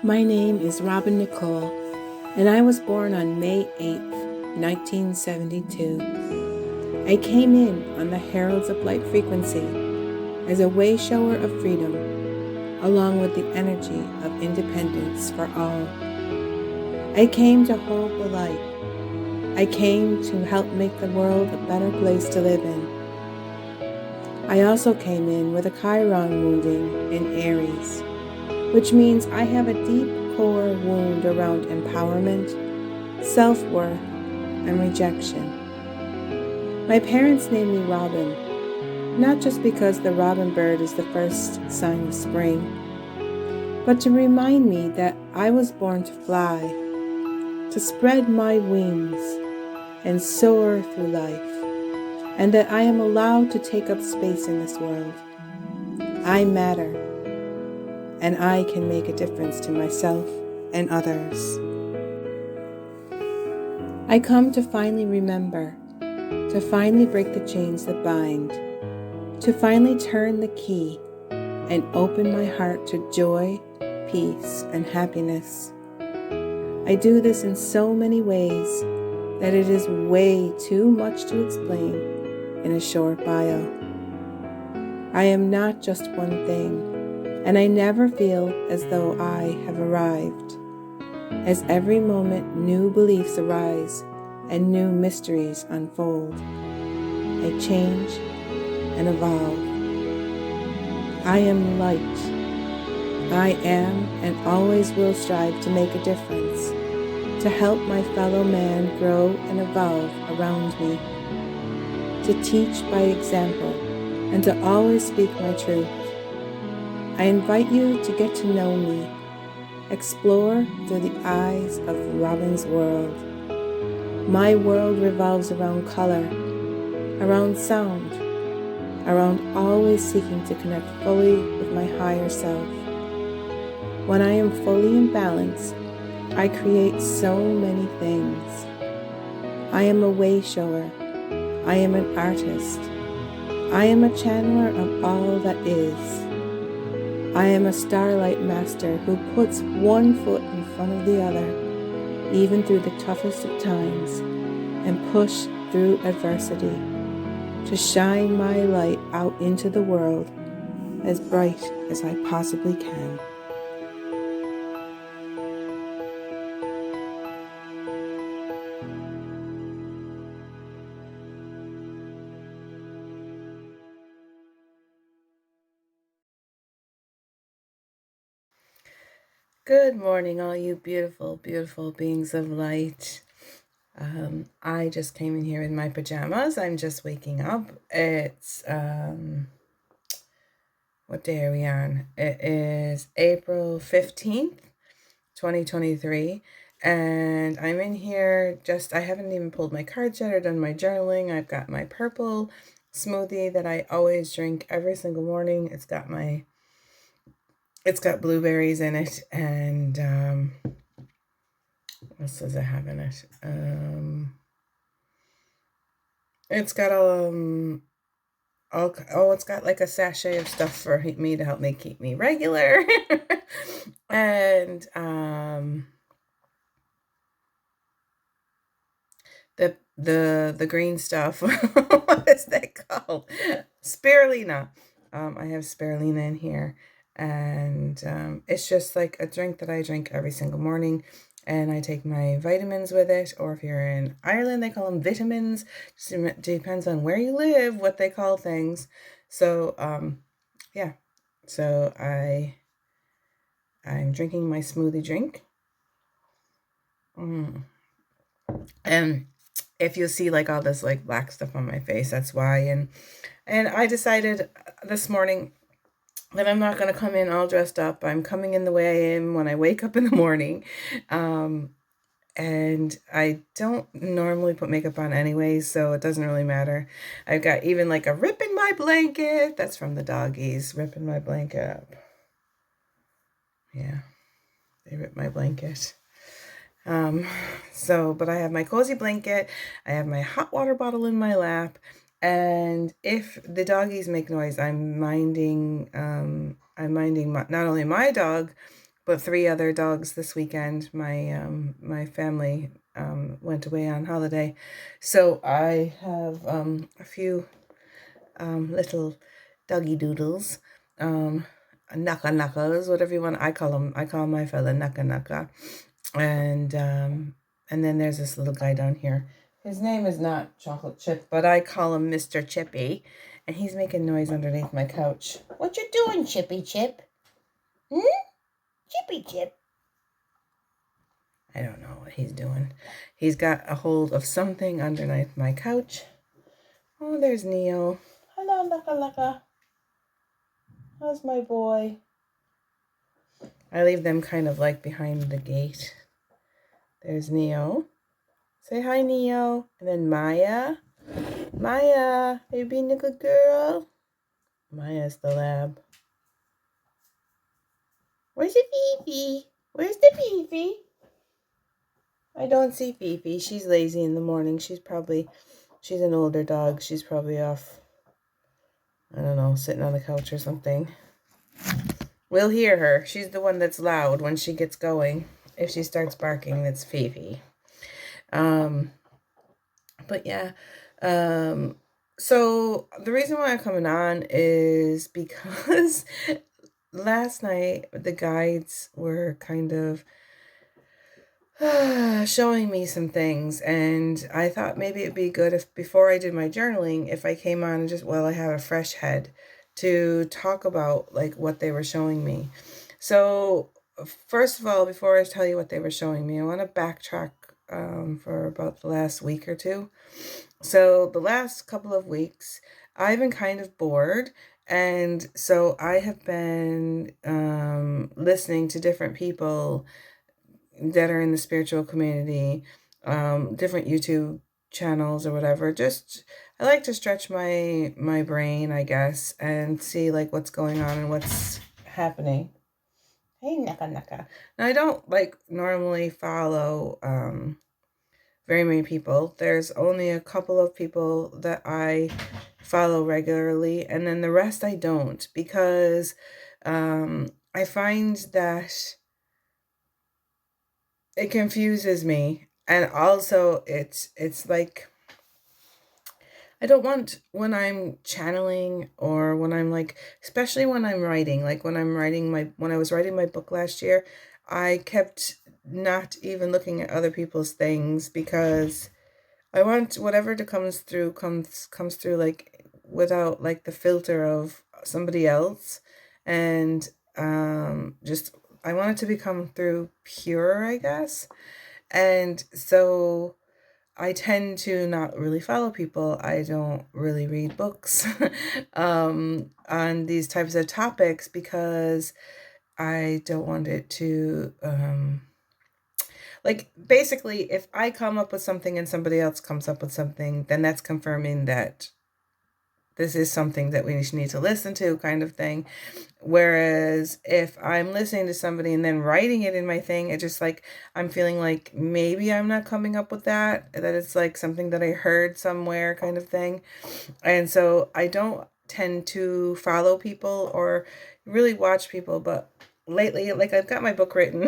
My name is Robin Nicole, and I was born on May 8th, 1972. I came in on the Heralds of Light frequency as a way shower of freedom, along with the energy of independence for all. I came to hold the light. I came to help make the world a better place to live in. I also came in with a Chiron wounding in Aries, which means I have a deep core wound around empowerment, self-worth, and rejection. My parents named me Robin, not just because the robin bird is the first sign of spring, but to remind me that I was born to fly, to spread my wings and soar through life, and that I am allowed to take up space in this world. I matter, and I can make a difference to myself and others. I come to finally remember, to finally break the chains that bind, to finally turn the key and open my heart to joy, peace, and happiness. I do this in so many ways that it is way too much to explain in a short bio. I am not just one thing, and I never feel as though I have arrived. As every moment new beliefs arise and new mysteries unfold, I change and evolve. I am light. I am and always will strive to make a difference, to help my fellow man grow and evolve around me, to teach by example, and to always speak my truth. I invite you to get to know me, explore through the eyes of Robin's world. My world revolves around color, around sound, around always seeking to connect fully with my higher self. When I am fully in balance, I create so many things. I am a way shower. I am an artist. I am a channeler of all that is. I am a starlight master who puts one foot in front of the other, even through the toughest of times, and push through adversity to shine my light out into the world as bright as I possibly can. Good morning, all you beautiful, beautiful beings of light. I just came in here in my pajamas. I'm just waking up. It's, what day are we on? It is April 15th, 2023. And I'm in here I haven't even pulled my cards yet or done my journaling. I've got my purple smoothie that I always drink every single morning. It's got blueberries in it, and what else does it have in it? It's got it's got like a sachet of stuff for me to help me keep me regular, and the green stuff. What is that called? Spirulina. I have spirulina in here, and it's just like a drink that I drink every single morning, and I take my vitamins with it. Or if you're in Ireland, they call them vitamins. Just depends on where you live, what they call things. So yeah. So I'm drinking my smoothie drink. And if you see like all this like black stuff on my face, that's why. And I decided this morning that I'm not going to come in all dressed up. I'm coming in the way I am when I wake up in the morning. And I don't normally put makeup on anyway, so it doesn't really matter. I've got even like a rip in my blanket. That's from the doggies, ripping my blanket up. Yeah, they ripped my blanket. But I have my cozy blanket. I have my hot water bottle in my lap. And if the doggies make noise, I'm minding not only my dog, but 3 other dogs this weekend. My family went away on holiday, so I have a few little doggy doodles, naka nakas, whatever you want. I call my fella naka naka, and then there's this little guy down here. His name is not Chocolate Chip, but I call him Mr. Chippy, and he's making noise underneath my couch. What you doing, Chippy Chip? Chippy Chip. I don't know what he's doing. He's got a hold of something underneath my couch. Oh, there's Neo. Hello, Laka Laka. How's my boy? I leave them kind of like behind the gate. There's Neo. Say hi, Neo. And then Maya. Maya, are you being a good girl? Maya's the lab. Where's the Fifi? Where's the Fifi? I don't see Fifi. She's lazy in the morning. She's an older dog. She's probably off, I don't know, sitting on the couch or something. We'll hear her. She's the one that's loud when she gets going. If she starts barking, that's Fifi. But yeah, so the reason why I'm coming on is because last night the guides were kind of showing me some things, and I thought maybe it'd be good if before I did my journaling, if I came on and just while I have a fresh head to talk about like what they were showing me. So first of all, before I tell you what they were showing me, I want to backtrack for about the last week or two. So the last couple of weeks, I've been kind of bored. And so I have been listening to different people that are in the spiritual community, different YouTube channels or whatever. Just, I like to stretch my brain, I guess, and see like what's going on and what's happening. Hey, Naka Naka. Now, I don't like normally follow very many people. There's only a couple of people that I follow regularly, and then the rest I don't, because I find that it confuses me, and also it's like I don't want, when I'm channeling or when I'm like, especially when I'm writing, like when I was writing my book last year, I kept not even looking at other people's things, because I want whatever comes through like without like the filter of somebody else, and just I want it to become through pure, I guess. And so I tend to not really follow people. I don't really read books on these types of topics, because I don't want it to like, basically, if I come up with something and somebody else comes up with something, then that's confirming that this is something that we need to listen to, kind of thing. Whereas if I'm listening to somebody and then writing it in my thing, it just like, I'm feeling like maybe I'm not coming up with that it's like something that I heard somewhere, kind of thing. And so I don't tend to follow people or really watch people, but lately, like, I've got my book written.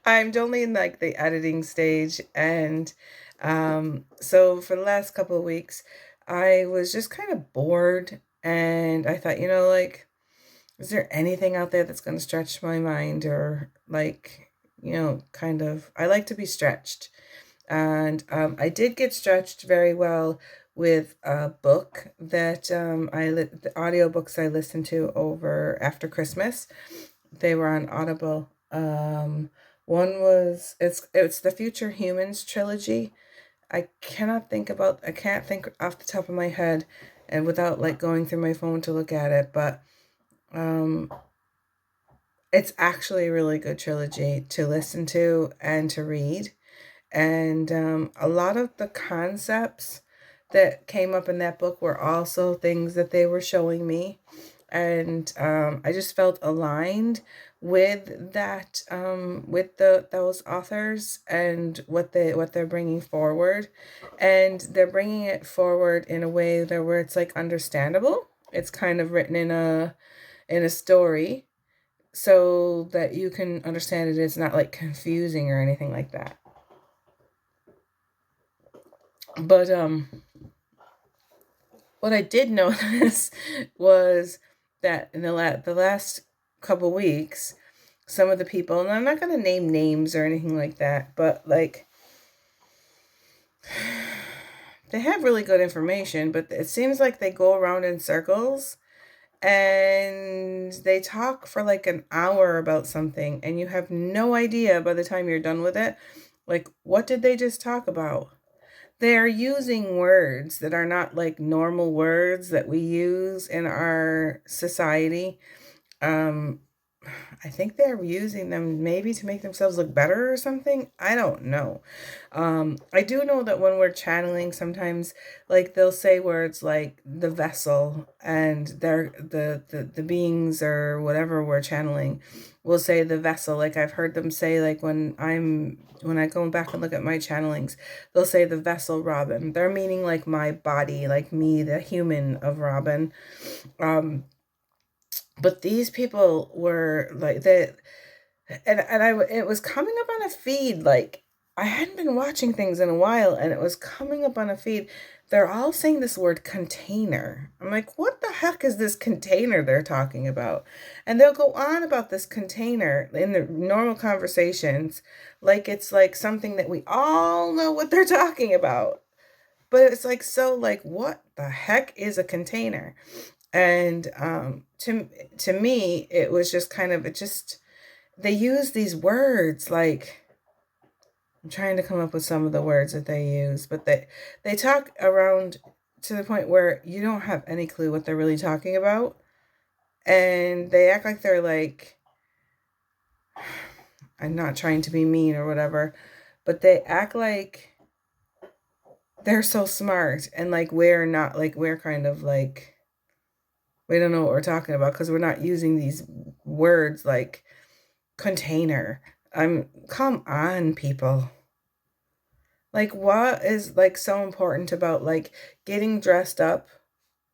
I'm only in like the editing stage, and so for the last couple of weeks I was just kind of bored, and I thought, like, is there anything out there that's going to stretch my mind, or like, kind of, I like to be stretched. And I did get stretched very well with a book that the audiobooks I listened to over after Christmas. They were on Audible. One was, it's the Future Humans trilogy. I can't think off the top of my head, and without like going through my phone to look at it, but it's actually a really good trilogy to listen to and to read. And a lot of the concepts that came up in that book were also things that they were showing me. And I just felt aligned with that, with those authors and what they're bringing forward. And they're bringing it forward in a way where it's like understandable. It's kind of written in a story. so that you can understand it. It's not like confusing or anything like that. But what I did notice was that in the last couple weeks, some of the people, and I'm not going to name names or anything like that, but like they have really good information, but it seems like they go around in circles and they talk for like an hour about something, and you have no idea by the time you're done with it, like, what did they just talk about? They're using words that are not like normal words that we use in our society. I think they're using them maybe to make themselves look better or something. I don't know. I do know that when we're channeling, sometimes like they'll say words like the vessel, and they're the beings or whatever we're channeling will say the vessel. Like I've heard them say, like when I go back and look at my channelings, they'll say the vessel Robin. They're meaning like my body, like me, the human of Robin. But these people were like that, and it was coming up on a feed. Like I hadn't been watching things in a while, and it was coming up on a feed. They're all saying this word container. I'm like, what the heck is this container they're talking about? And they'll go on about this container in the normal conversations, like it's like something that we all know what they're talking about. But it's like, so like, what the heck is a container? And to me, it was just kind of, they use these words like, I'm trying to come up with some of the words that they use, but they talk around to the point where you don't have any clue what they're really talking about. And they act like they're like, I'm not trying to be mean or whatever, but they act like they're so smart, and like we're not, like we're kind of like, we don't know what we're talking about because we're not using these words like container. Come on, people. Like, what is like so important about like getting dressed up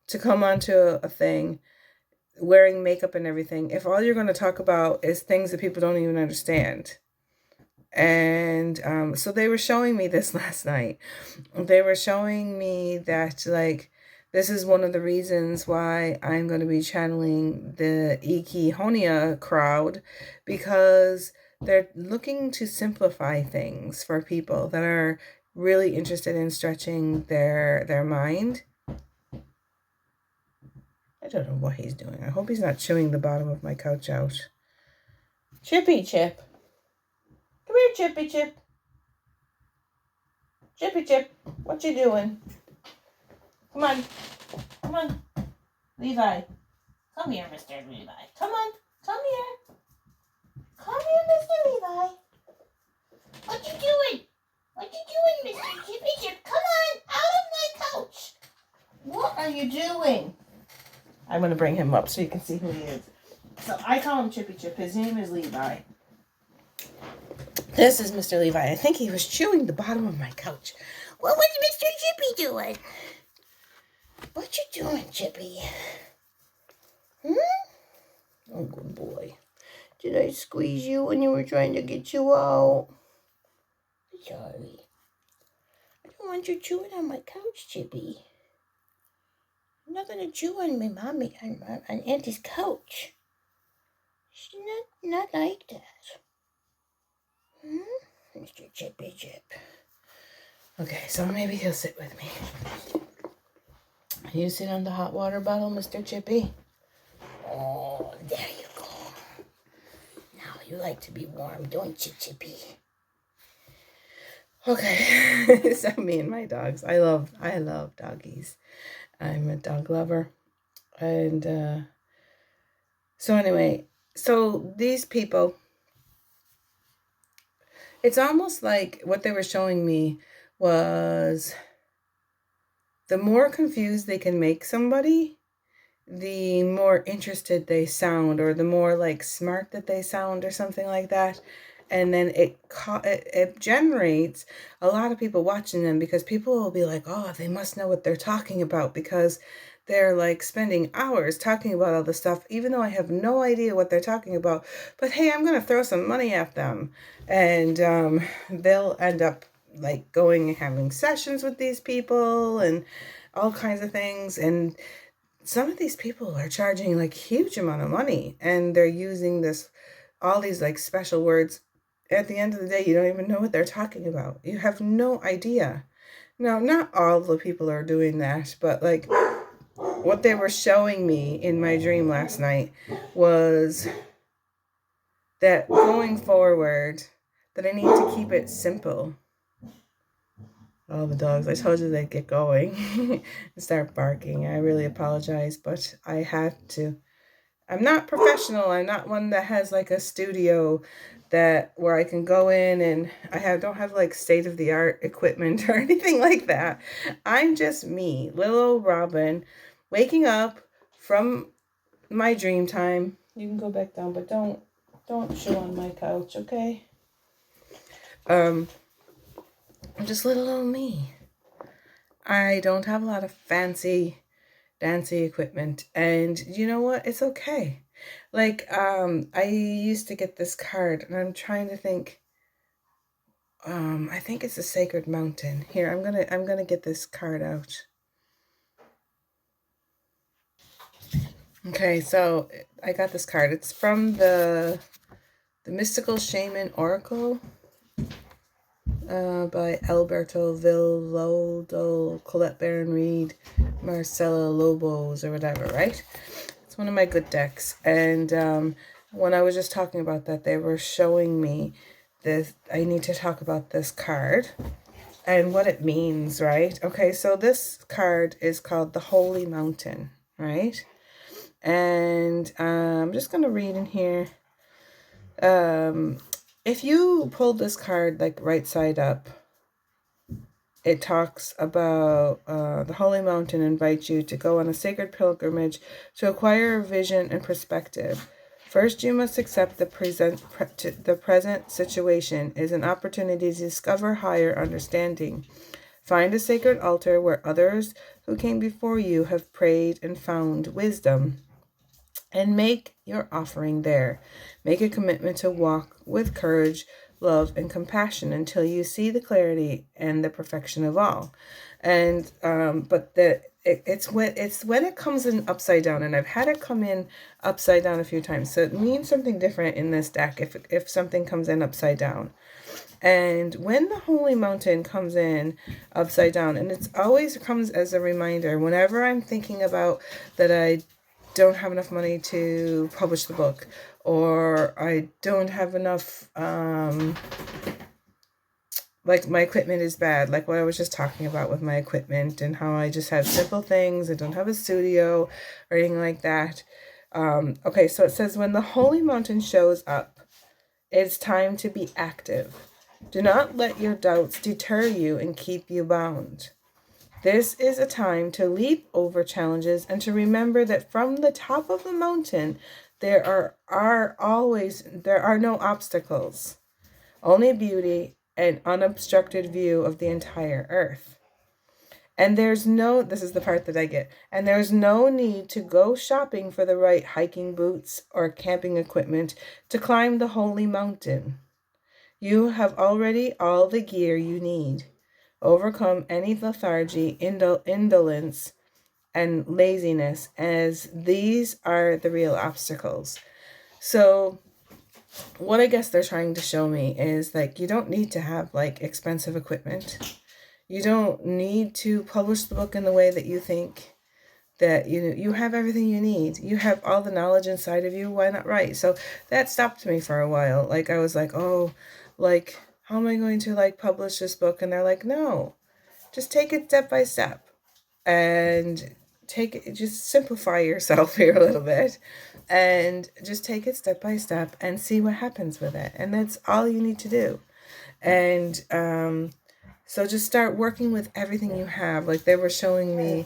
to come onto a thing, wearing makeup and everything, if all you're going to talk about is things that people don't even understand? And so they were showing me this last night. They were showing me that like this is one of the reasons why I'm going to be channeling the Ei-Kie-Honia crowd, because they're looking to simplify things for people that are really interested in stretching their mind. I don't know what he's doing. I hope he's not chewing the bottom of my couch out. Chippy Chip. Come here, Chippy Chip. Chippy Chip, what you doing? Come on. Come on. Levi. Come here, Mr. Levi. Come on. Come here. Come here, Mr. Levi. What you doing? What you doing, Mr. Chippy Chip? Come on, out of my couch. What are you doing? I'm going to bring him up so you can see who he is. So I call him Chippy Chip. His name is Levi. This is Mr. Levi. I think he was chewing the bottom of my couch. What was Mr. Chippy doing? What you doing, Chippy? Oh, good boy. Did I squeeze you when you were trying to get you out? Sorry. I don't want you chewing on my couch, Chippy. I'm not going to chew on my mommy, on Auntie's couch. She's not like that. Mr. Chippy Chip. Okay, so maybe he'll sit with me. You sit on the hot water bottle, Mr. Chippy? Oh, there you go. Now you like to be warm, don't you, Chippy? Okay, so me and my dogs. I love doggies. I'm a dog lover. And so anyway, so these people, it's almost like what they were showing me was the more confused they can make somebody, the more interested they sound, or the more like smart that they sound, or something like that. And then it generates a lot of people watching them, because people will be like, oh, they must know what they're talking about, because they're like spending hours talking about all this stuff, even though I have no idea what they're talking about. But hey, I'm going to throw some money at them. And they'll end up like going and having sessions with these people and all kinds of things. And some of these people are charging like huge amount of money, and they're using all these like special words. At the end of the day, you don't even know what they're talking about. You have no idea. Now, not all the people are doing that, but like what they were showing me in my dream last night was that going forward, that I need to keep it simple. All the dogs, I told you they'd get going and start barking. I really apologize, but I had to. I'm not professional. I'm not one that has like a studio where I can go in, and don't have like state of the art equipment or anything like that. I'm just me, little old Robin, waking up from my dream time. You can go back down, but don't chew on my couch, okay? I'm just little old me. I don't have a lot of fancy dancy equipment, and you know what? It's okay. Like I used to get this card, and I'm trying to think. I think it's a sacred mountain. Here, I'm gonna get this card out. Okay, so I got this card. It's from the Mystical Shaman Oracle by Alberto Villoldo, Colette Baron Reed, Marcella Lobos, or whatever, right? It's one of my good decks. And when I was just talking about that, they were showing me this. I need to talk about this card and what it means, right? Okay, so this card is called the Holy Mountain, right? And I'm just going to read in here. If you pulled this card like right side up, it talks about the Holy Mountain invites you to go on a sacred pilgrimage to acquire a vision and perspective. First, you must accept the present situation is an opportunity to discover higher understanding. Find a sacred altar where others who came before you have prayed and found wisdom, and make your offering there. Make a commitment to walk with courage, love, and compassion until you see the clarity and the perfection of all. And it's when it comes in upside down, and I've had it come in upside down a few times, so it means something different in this deck if something comes in upside down. And when the Holy Mountain comes in upside down, and it always comes as a reminder whenever I'm thinking about that I don't have enough money to publish the book, or I don't have enough, like my equipment is bad, like what I was just talking about with my equipment and how I just have simple things. I don't have a studio or anything like that. Okay, so it says when the Holy Mountain shows up, it's time to be active. Do not let your doubts deter you and keep you bound. This is a time to leap over challenges and to remember that from the top of the mountain, there are no obstacles, only beauty and unobstructed view of the entire earth. And this is the part that I get, and there's no need to go shopping for the right hiking boots or camping equipment to climb the holy mountain. You have already all the gear you need. Overcome any lethargy, indolence, and laziness, as these are the real obstacles. So what I guess they're trying to show me is like, you don't need to have like expensive equipment. You don't need to publish the book in the way that you think that you have everything you need. You have all the knowledge inside of you. Why not write? So that stopped me for a while. Like I was like, oh, like how am I going to like publish this book? And they're like, no, just take it step by step and just simplify yourself here a little bit and just take it step by step and see what happens with it. And that's all you need to do. And so just start working with everything you have. Like they were showing me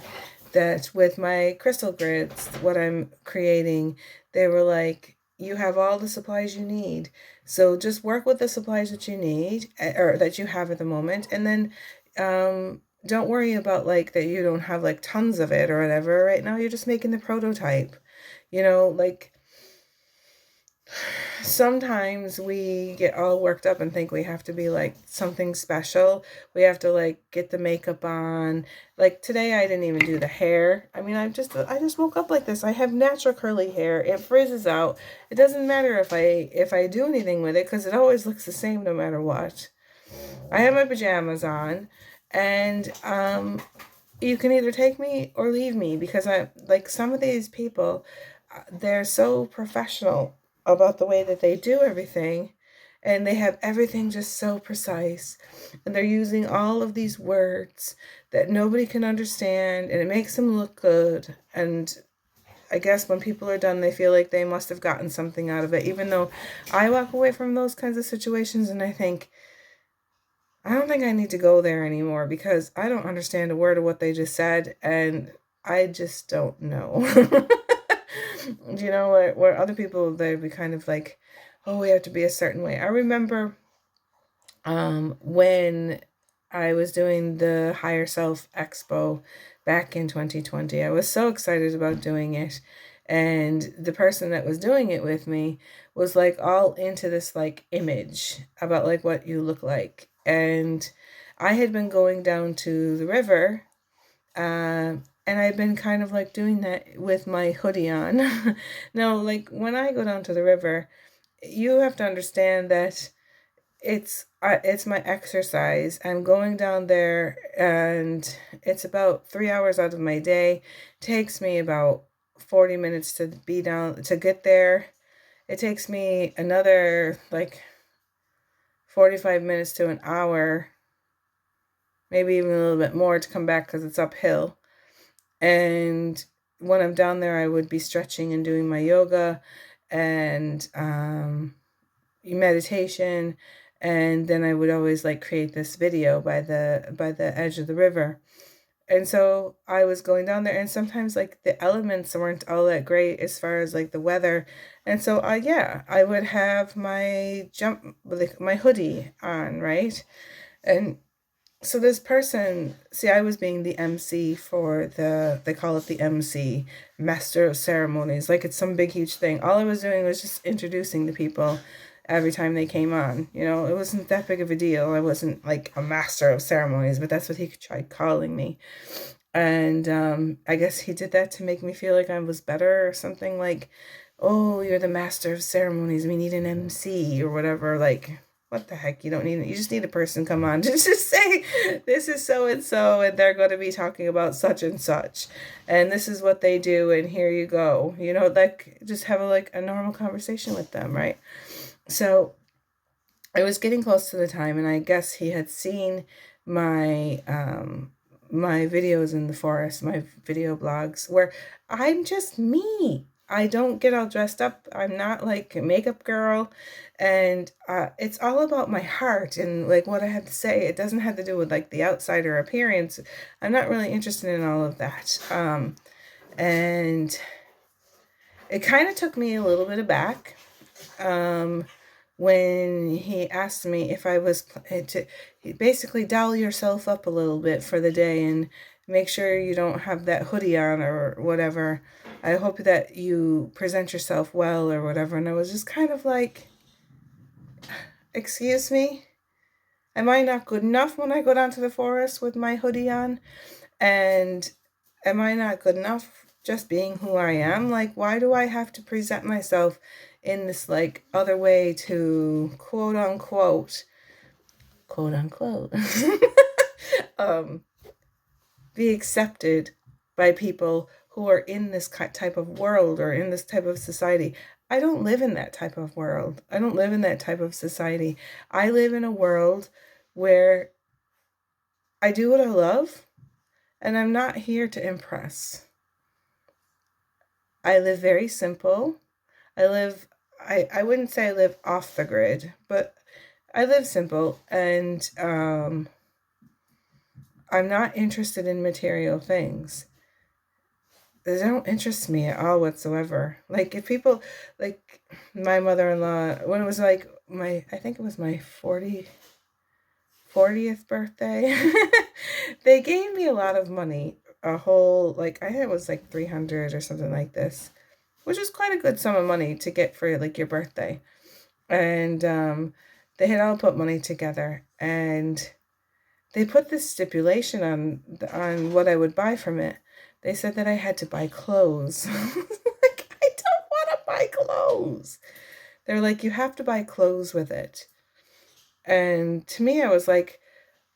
that with my crystal grids, what I'm creating, they were like, you have all the supplies you need. So just work with the supplies that you need or that you have at the moment. And then don't worry about like that you don't have like tons of it or whatever. Right now you're just making the prototype. Like sometimes we get all worked up and think we have to be like something special. We have to like get the makeup on. Like today I didn't even do the hair. I mean, I just woke up like this. I have natural curly hair. It frizzes out. It doesn't matter if I do anything with it because it always looks the same no matter what. I have my pajamas on, and you can either take me or leave me, because I like some of these people, they're so professional about the way that they do everything, and they have everything just so precise, and they're using all of these words that nobody can understand, and it makes them look good. And I guess when people are done, they feel like they must have gotten something out of it, even though I walk away from those kinds of situations and I think, I don't think I need to go there anymore because I don't understand a word of what they just said, and I just don't know. You know, where other people, they'd be kind of like, oh, we have to be a certain way. I remember when I was doing the Higher Self Expo back in 2020. I was so excited about doing it. And the person that was doing it with me was like all into this like image about like what you look like. And I had been going down to the river, and I've been kind of like doing that with my hoodie on. Now, like when I go down to the river, you have to understand that it's my exercise. I'm going down there, and it's about 3 hours out of my day. Takes me about 40 minutes to be down to get there. It takes me another like 45 minutes to an hour, maybe even a little bit more, to come back because it's uphill. And when I'm down there, I would be stretching and doing my yoga and meditation, and then I would always like create this video by the edge of the river. And so I was going down there, and sometimes like the elements weren't all that great as far as like the weather. And so I would have my like my hoodie on, right? And so this person, see, I was being the MC for they call it the MC, Master of Ceremonies. Like it's some big, huge thing. All I was doing was just introducing the people every time they came on. It wasn't that big of a deal. I wasn't like a Master of Ceremonies, but that's what he tried calling me. And I guess he did that to make me feel like I was better or something, like, oh, you're the Master of Ceremonies. We need an MC or whatever. Like, what the heck? You don't need it. You just need a person come on to just say, this is so and so, and they're going to be talking about such and such, and this is what they do, and here you go. Like just have a normal conversation with them, right? So I was getting close to the time, and I guess he had seen my my videos in the forest, my video blogs, where I'm just me. I don't get all dressed up. I'm not like a makeup girl, and it's all about my heart and like what I have to say. It doesn't have to do with like the outsider appearance. I'm not really interested in all of that. And it kind of took me a little bit aback when he asked me if I was to basically doll yourself up a little bit for the day and make sure you don't have that hoodie on or whatever. I hope that you present yourself well or whatever. And I was just kind of like, excuse me? Am I not good enough when I go down to the forest with my hoodie on? And am I not good enough just being who I am? Like, why do I have to present myself in this like other way to quote unquote be accepted by people who are in this type of world or in this type of society? I don't live in that type of world. I don't live in that type of society. I live in a world where I do what I love, and I'm not here to impress. I live very simple. I wouldn't say I live off the grid, but I live simple, and I'm not interested in material things. They don't interest me at all whatsoever. Like if people, like my mother-in-law, when it was like I think it was my 40th birthday. They gave me a lot of money, a whole, like, I think it was like 300 or something like this, which is quite a good sum of money to get for like your birthday. And they had all put money together, and they put this stipulation on what I would buy from it. They said that I had to buy clothes. Like, I don't want to buy clothes. They're like, you have to buy clothes with it. And to me, I was like,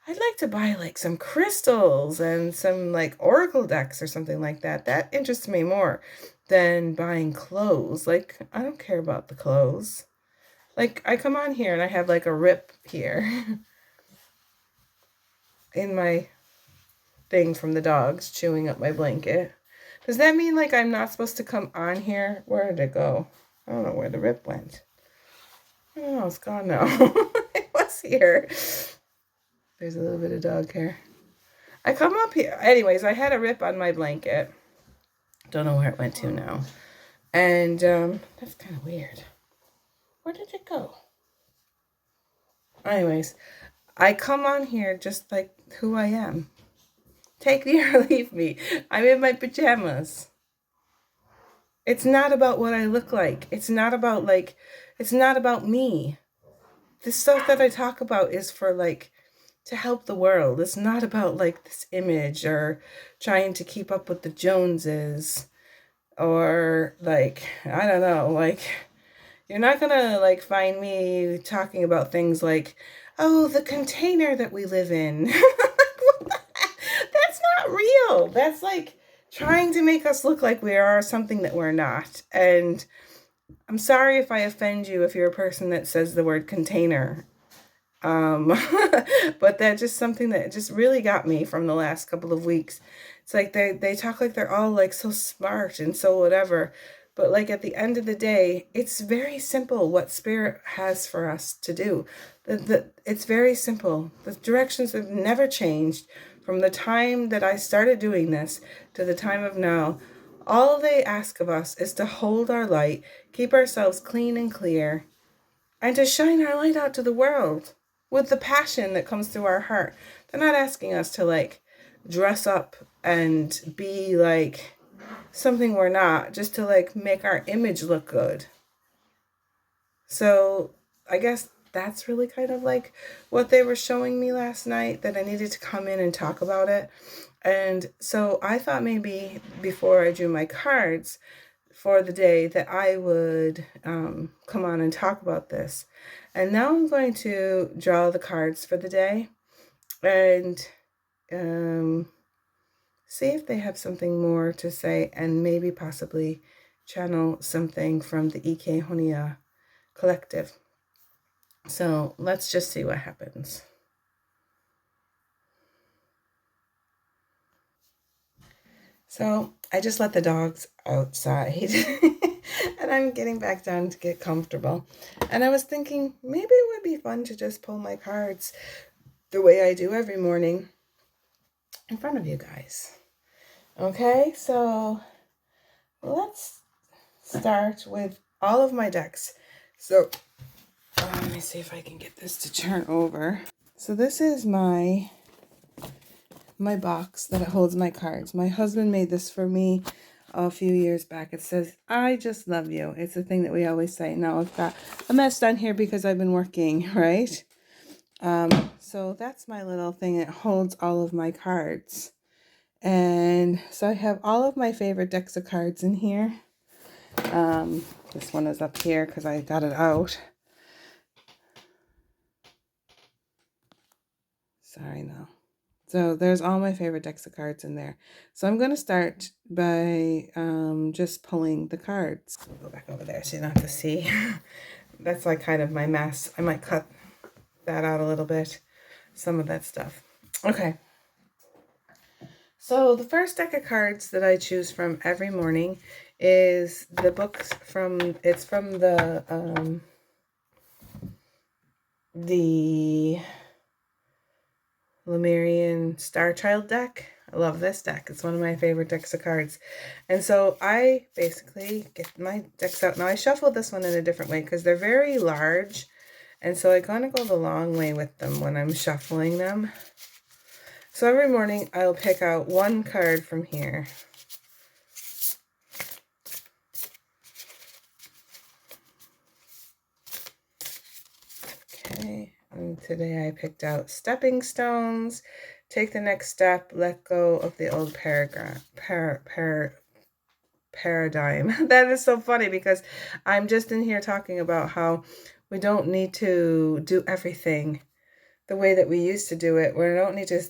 I'd like to buy like some crystals and some like oracle decks or something like that. That interests me more than buying clothes. Like, I don't care about the clothes. Like, I come on here and I have like a rip here in my thing from the dogs chewing up my blanket. Does that mean like I'm not supposed to come on here? Where did it go? I don't know where the rip went. I don't know, it's gone now. It was here. There's a little bit of dog hair. I come up here. Anyways, I had a rip on my blanket. Don't know where it went to now. And that's kind of weird. Where did it go? Anyways, I come on here just like who I am. Take me or leave me. I'm in my pajamas. It's not about what I look like. It's not about me. The stuff that I talk about is for like to help the world. It's not about like this image or trying to keep up with the Joneses or like, I don't know, like you're not gonna like find me talking about things like, oh, the container that we live in. That's not real. That's like trying to make us look like we are something that we're not. And I'm sorry if I offend you if you're a person that says the word container. But that's just something that just really got me from the last couple of weeks. It's like they talk like they're all like so smart and so whatever. But like at the end of the day, it's very simple what Spirit has for us to do. It's very simple. The directions have never changed from the time that I started doing this to the time of now. All they ask of us is to hold our light, keep ourselves clean and clear, and to shine our light out to the world with the passion that comes through our heart. They're not asking us to like dress up and be like something we're not, just to like make our image look good. So I guess that's really kind of like what they were showing me last night, that I needed to come in and talk about it. And so I thought maybe before I drew my cards for the day that I would come on and talk about this. And now I'm going to draw the cards for the day and see if they have something more to say, and maybe possibly channel something from the Ei-Kie-Honia Collective. So let's just see what happens. So I just let the dogs outside and I'm getting back down to get comfortable. And I was thinking maybe it would be fun to just pull my cards the way I do every morning in front of you guys. Okay, so let's start with all of my decks. So let me see if I can get this to turn over. So this is my box that holds my cards. My husband made this for me a few years back. It says, I just love you. It's a thing that we always say. Now I've got a mess done here because I've been working, right? So that's my little thing. It holds all of my cards. And so I have all of my favorite decks of cards in here. This one is up here because I got it out. Sorry, no. So there's all my favorite decks of cards in there. So I'm going to start by just pulling the cards. I'll go back over there so you don't have to see. That's like kind of my mess. I might cut that out a little bit. Some of that stuff. Okay. So the first deck of cards that I choose from every morning is the books from, it's from the Lemurian Star Child deck. I love this deck. It's one of my favorite decks of cards. And so I basically get my decks out. Now I shuffled this one in a different way because they're very large And so I kind of go the long way with them when I'm shuffling them. So every morning I'll pick out one card from here. Okay, and today I picked out stepping stones. Take the next step, let go of the old paradigm. That is so funny because I'm just in here talking about how we don't need to do everything the way that we used to do it. We don't need to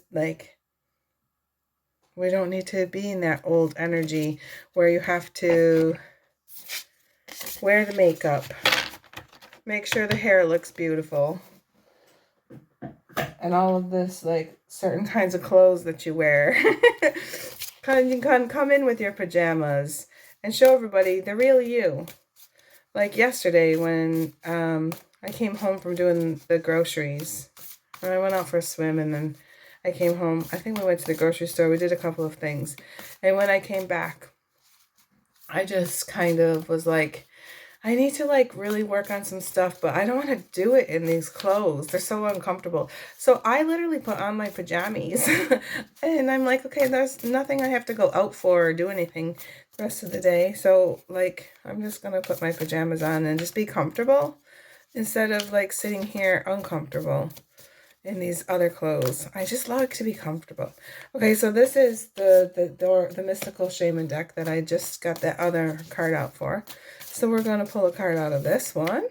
we don't need to be in that old energy where you have to wear the makeup, make sure the hair looks beautiful, and all of this, like, certain kinds of clothes that you wear. You can come in with your pajamas and show everybody the real you. Like yesterday when I came home from doing the groceries. I went out for a swim and then I came home. I think we went to the grocery store. We did a couple of things. And when I came back, I just kind of was like, I need to like really work on some stuff, but I don't want to do it in these clothes. They're so uncomfortable. So I literally put on my pajamas and I'm like, okay, there's nothing I have to go out for or do anything the rest of the day. So like, I'm just going to put my pajamas on and just be comfortable instead of like sitting here uncomfortable in these other clothes. I just like to be comfortable. Okay, so this is the Mystical Shaman deck that I just got that other card out for. So we're going to pull a card out of this one.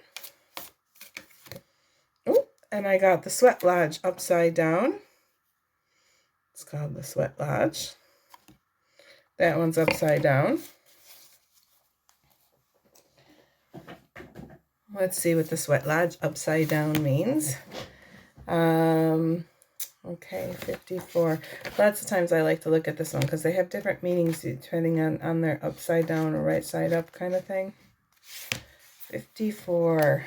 Oh, and I got the Sweat Lodge upside down. It's called the Sweat Lodge. That one's upside down. Let's see what the Sweat Lodge upside down means. Okay, 54. Lots of times I like to look at this one because they have different meanings depending on their upside down or right side up kind of thing. 54.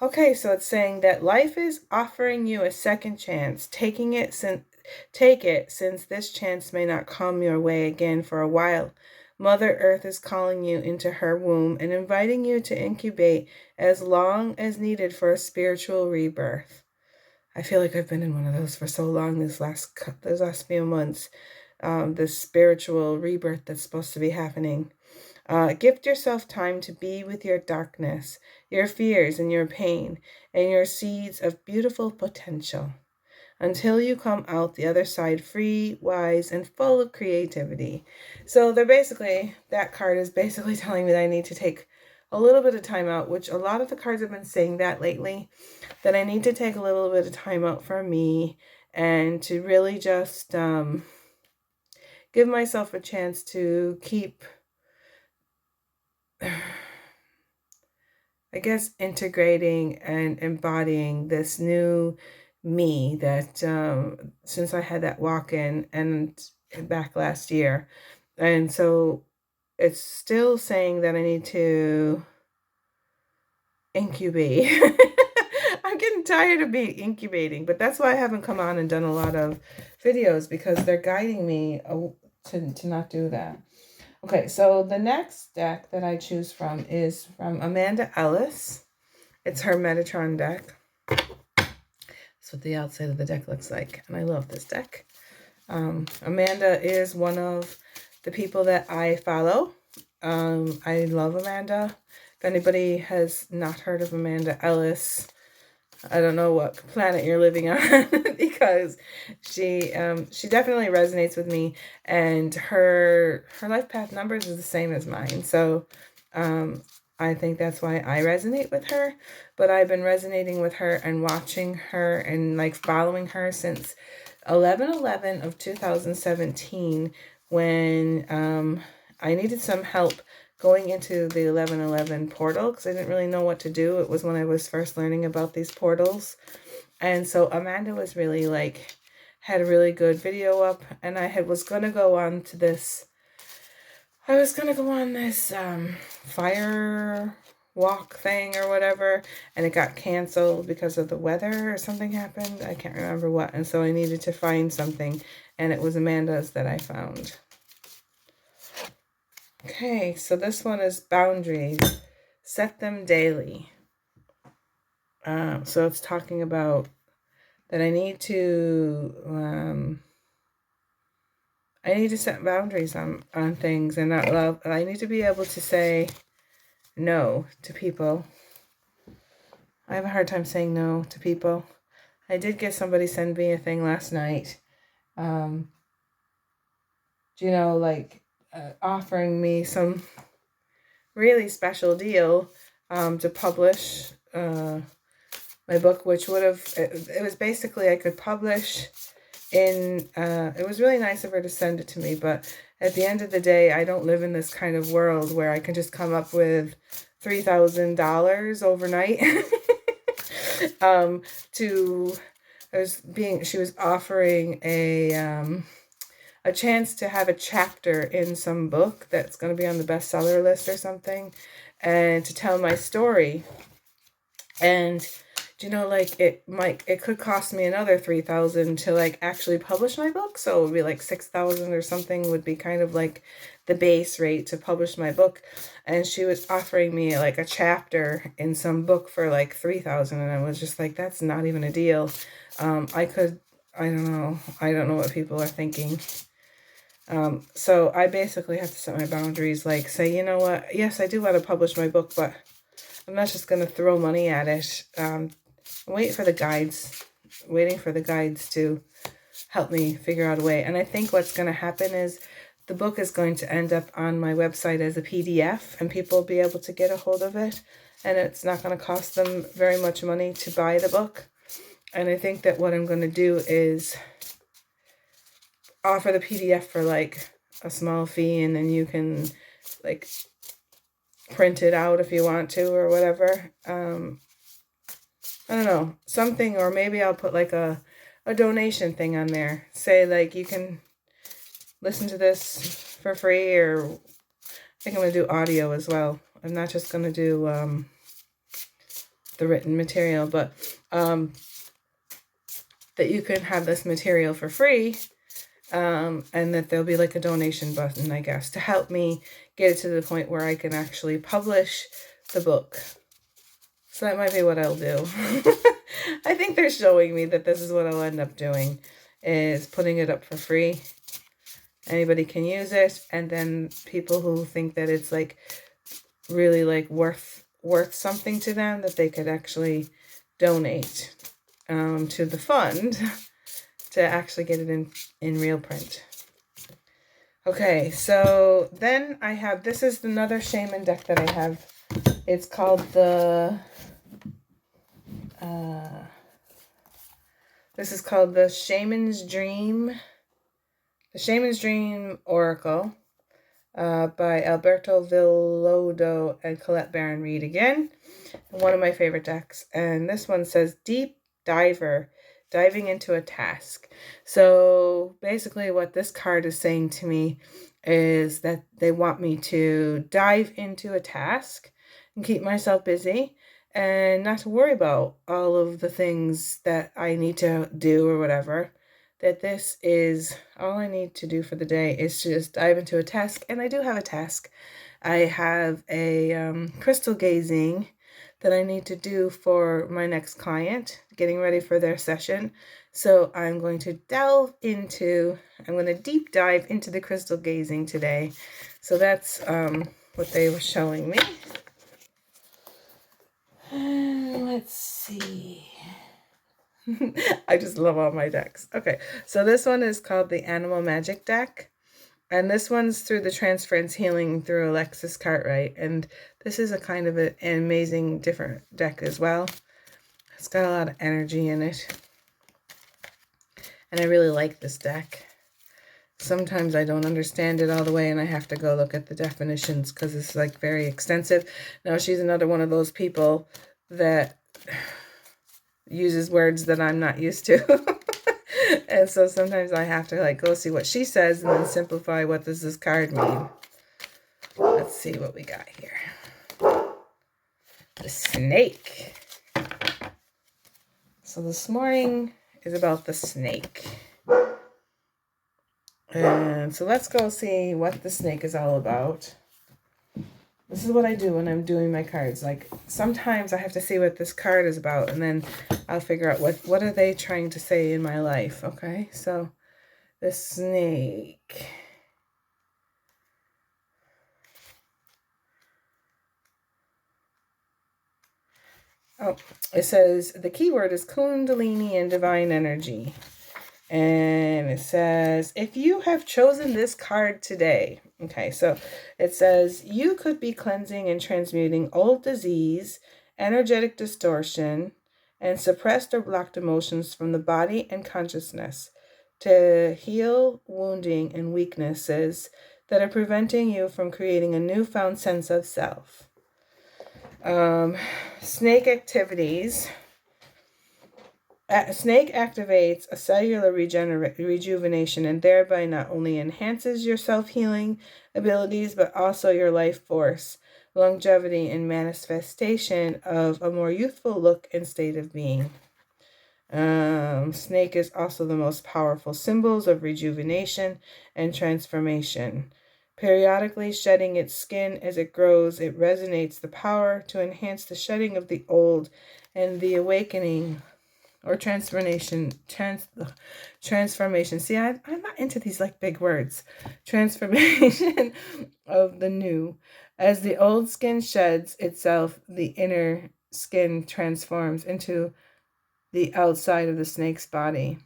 Okay, so it's saying that life is offering you a second chance. Take it since this chance may not come your way again for a while. Mother Earth is calling you into her womb and inviting you to incubate as long as needed for a spiritual rebirth. I feel like I've been in one of those for so long those last few months. This spiritual rebirth that's supposed to be happening. Gift yourself time to be with your darkness, your fears and your pain, and your seeds of beautiful potential until you come out the other side free, wise, and full of creativity. So that card is basically telling me that I need to take a little bit of time out, which a lot of the cards have been saying that lately, that I need to take a little bit of time out for me and to really just give myself a chance to keep, I guess, integrating and embodying this new me that since I had that walk-in and back last year. And so it's still saying that I need to incubate. I'm getting tired of being incubating, but that's why I haven't come on and done a lot of videos, because they're guiding me to not do that. Okay, so the next deck that I choose from is from Amanda Ellis. It's her Metatron deck. That's what the outside of the deck looks like, and I love this deck. Amanda is one of the people that I follow. I love Amanda. If anybody has not heard of Amanda Ellis, I don't know what planet you're living on, because she definitely resonates with me, and her life path numbers is the same as mine. So I think that's why I resonate with her. But I've been resonating with her and watching her and like following her since 11/11 of 2017, when I needed some help going into the 11/11 portal because I didn't really know what to do. It was when I was first learning about these portals. And so Amanda was really had a really good video up, and I was going to go on to this. I was going to go on this fire walk thing or whatever, and it got canceled because of the weather or something happened. I can't remember what. And so I needed to find something, and it was Amanda's that I found. Okay, so this one is boundaries. Set them daily. So it's talking about that I need to set boundaries on things and not love. I need to be able to say no to people. I have a hard time saying no to people. I did get somebody send me a thing last night. Offering me some really special deal to publish my book, which would have, it was basically I could publish in, it was really nice of her to send it to me, but at the end of the day, I don't live in this kind of world where I can just come up with $3,000 overnight. She was offering a chance to have a chapter in some book that's going to be on the bestseller list or something, and to tell my story. And it could cost me another $3,000 to actually publish my book, so it would be like $6,000 or something would be kind of like the base rate to publish my book. And she was offering me a chapter in some book for $3,000, and I was just like, that's not even a deal. I don't know what people are thinking. So I basically have to set my boundaries, say, you know what, yes, I do want to publish my book, but I'm not just going to throw money at it. I'm waiting for the guides to help me figure out a way. And I think what's going to happen is the book is going to end up on my website as a PDF, and people will be able to get a hold of it, and it's not going to cost them very much money to buy the book. And I think that what I'm going to do is offer the PDF for a small fee, and then you can print it out if you want to or whatever. I don't know, something, or maybe I'll put a donation thing on there. Say you can listen to this for free, or I think I'm going to do audio as well. I'm not just going to do the written material, but that you can have this material for free. And that there'll be a donation button, I guess, to help me get it to the point where I can actually publish the book. So that might be what I'll do. I think they're showing me that this is what I'll end up doing, is putting it up for free. Anybody can use it, and then people who think that it's really worth something to them, that they could actually donate to the fund to actually get it in real print. Okay, so then I have, this is another shaman deck that I have. It's called this is called the Shaman's Dream Oracle by Alberto Villoldo and Colette Baron Reed again. One of my favorite decks. And this one says Deep Diver, diving into a task. So basically what this card is saying to me is that they want me to dive into a task and keep myself busy and not to worry about all of the things that I need to do or whatever. That this is all I need to do for the day, is to just dive into a task. And I do have a task. I have a crystal gazing that I need to do for my next client, getting ready for their session. So I'm going to deep dive into the crystal gazing today. So that's what they were showing me. Let's see. I just love all my decks. Okay, so this one is called the Animal Magic deck. And this one's through the Transference Healing through Alexis Cartwright. And this is a kind of an amazing different deck as well. It's got a lot of energy in it. And I really like this deck. Sometimes I don't understand it all the way, and I have to go look at the definitions because it's very extensive. Now, she's another one of those people that uses words that I'm not used to. And so sometimes I have to go see what she says and then simplify what does this card mean. Let's see what we got here. The snake. So this morning is about the snake. And so let's go see what the snake is all about. This is what I do when I'm doing my cards. Like, sometimes I have to see what this card is about, and then I'll figure out what are they trying to say in my life, okay? So, the snake. Oh, it says the keyword is Kundalini and divine energy. And it says, if you have chosen this card today, okay, so it says you could be cleansing and transmuting old disease, energetic distortion, and suppressed or blocked emotions from the body and consciousness to heal wounding and weaknesses that are preventing you from creating a newfound sense of self. Snake activities. Snake activates a cellular rejuvenation and thereby not only enhances your self-healing abilities, but also your life force, longevity, and manifestation of a more youthful look and state of being. Snake is also the most powerful symbols of rejuvenation and transformation. Periodically shedding its skin as it grows, it resonates the power to enhance the shedding of the old and the awakening or transformation. See, I'm not into these like big words. Transformation of the new. As the old skin sheds itself, the inner skin transforms into the outside of the snake's body.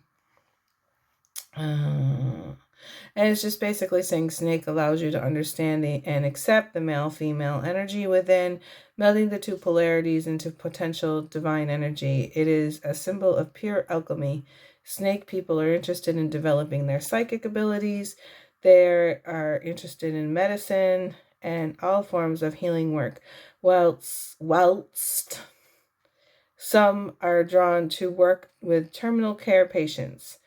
And it's just basically saying snake allows you to understand and accept the male-female energy within, melding the two polarities into potential divine energy. It is a symbol of pure alchemy. Snake people are interested in developing their psychic abilities. They are interested in medicine and all forms of healing work. Whilst some are drawn to work with terminal care patients.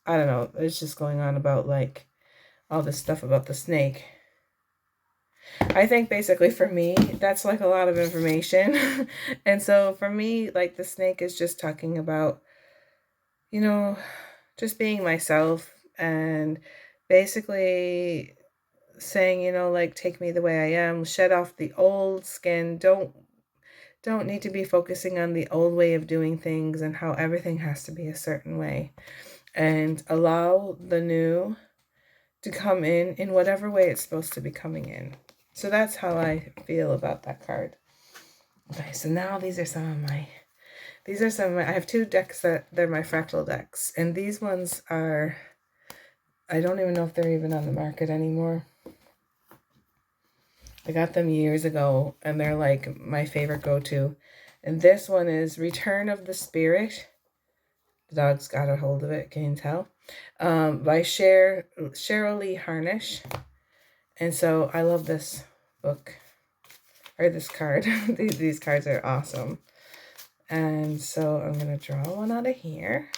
I don't know. It's just going on about like all this stuff about the snake. I think basically for me, that's like a lot of information. And so for me, like the snake is just talking about, you know, just being myself and basically saying, you know, like take me the way I am, shed off the old skin. Don't need to be focusing on the old way of doing things and how everything has to be a certain way. And allow the new to come in whatever way it's supposed to be coming in. So that's how I feel about that card. Okay, so now these are some of my, I have two decks that they're my fractal decks. And these ones are, I don't even know if they're even on the market anymore. I got them years ago and they're like my favorite go-to. And this one is Return of the Spirit. The dog's got a hold of it, can you tell? By Cheryl Lee Harnish. And so I love this book, or this card. These cards are awesome. And so I'm going to draw one out of here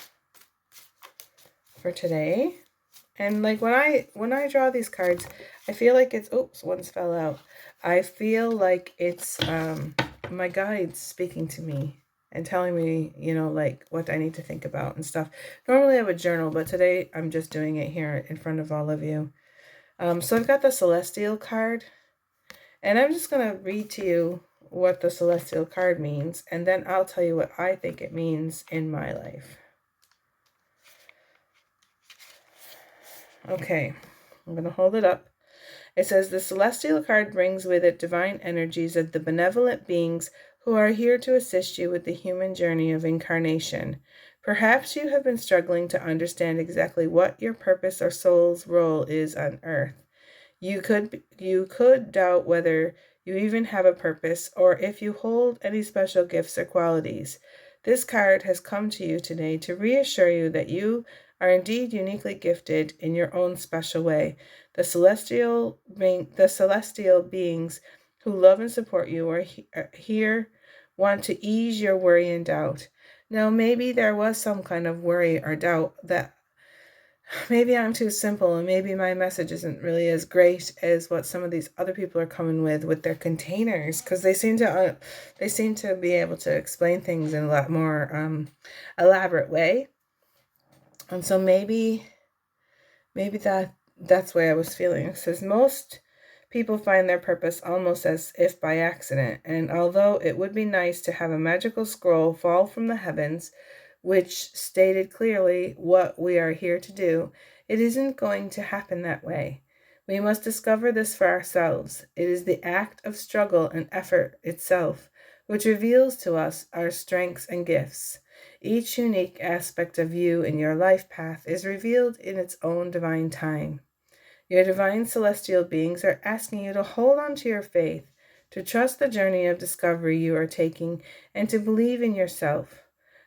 for today. And like when I draw these cards, I feel like it's, oops, one's fell out. I feel like it's my guides speaking to me and telling me, you know, like what I need to think about and stuff. Normally I would journal, but today I'm just doing it here in front of all of you. So I've got the Celestial card, and I'm just going to read to you what the Celestial card means, and then I'll tell you what I think it means in my life. Okay, I'm going to hold it up. It says, the Celestial card brings with it divine energies of the benevolent beings who are here to assist you with the human journey of incarnation. Perhaps you have been struggling to understand exactly what your purpose or soul's role is on Earth. You could doubt whether you even have a purpose or if you hold any special gifts or qualities. This card has come to you today to reassure you that you are indeed uniquely gifted in your own special way. The celestial beings who love and support you are here, want to ease your worry and doubt. Now, maybe there was some kind of worry or doubt that maybe I'm too simple and maybe my message isn't really as great as what some of these other people are coming with their containers, because they seem to be able to explain things in a lot more elaborate way. And so maybe that's the way I was feeling. It says most people find their purpose almost as if by accident, and although it would be nice to have a magical scroll fall from the heavens, which stated clearly what we are here to do, it isn't going to happen that way. We must discover this for ourselves. It is the act of struggle and effort itself which reveals to us our strengths and gifts. Each unique aspect of you in your life path is revealed in its own divine time. Your divine celestial beings are asking you to hold on to your faith, to trust the journey of discovery you are taking, and to believe in yourself.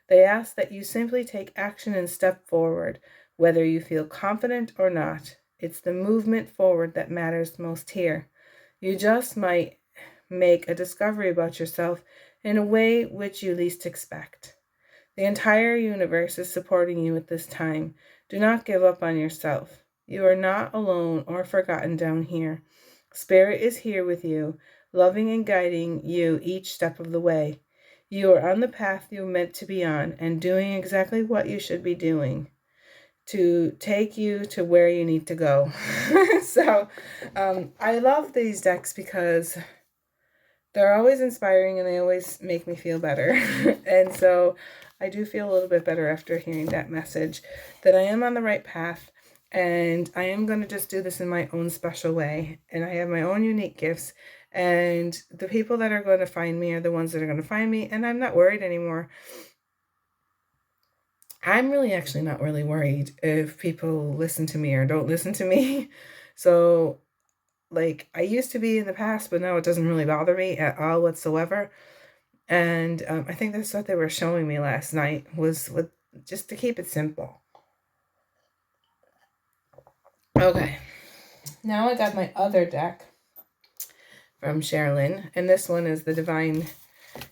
They ask that you simply take action and step forward, whether you feel confident or not. It's the movement forward that matters most here. You just might make a discovery about yourself in a way which you least expect. The entire universe is supporting you at this time. Do not give up on yourself. You are not alone or forgotten down here. Spirit is here with you, loving and guiding you each step of the way. You are on the path you are meant to be on and doing exactly what you should be doing to take you to where you need to go. So I love these decks because they're always inspiring and they always make me feel better. And so I do feel a little bit better after hearing that message, that I am on the right path and I am going to just do this in my own special way. And I have my own unique gifts, and the people that are going to find me are the ones that are going to find me, and I'm not worried anymore. I'm really actually not really worried if people listen to me or don't listen to me. So like I used to be in the past, but now it doesn't really bother me at all whatsoever. And I think that's what they were showing me last night, was with just to keep it simple. Okay, now I got my other deck from Sherilyn, and this one is the Divine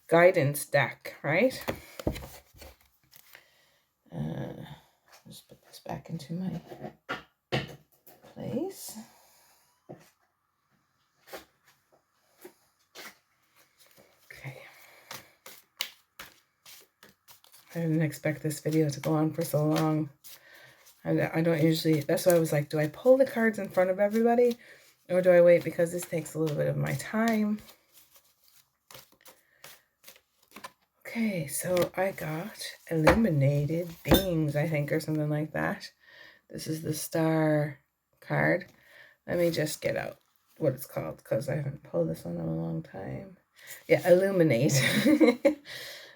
Guidance deck, right? Just put this back into my place. Okay. I didn't expect this video to go on for so long. I don't usually, that's why I was like, do I pull the cards in front of everybody or do I wait, because this takes a little bit of my time. Okay, so I got Illuminated Beings, I think, or something like that. This is the Star card. Let me just get out what it's called, because I haven't pulled this one in a long time. Yeah, Illuminate.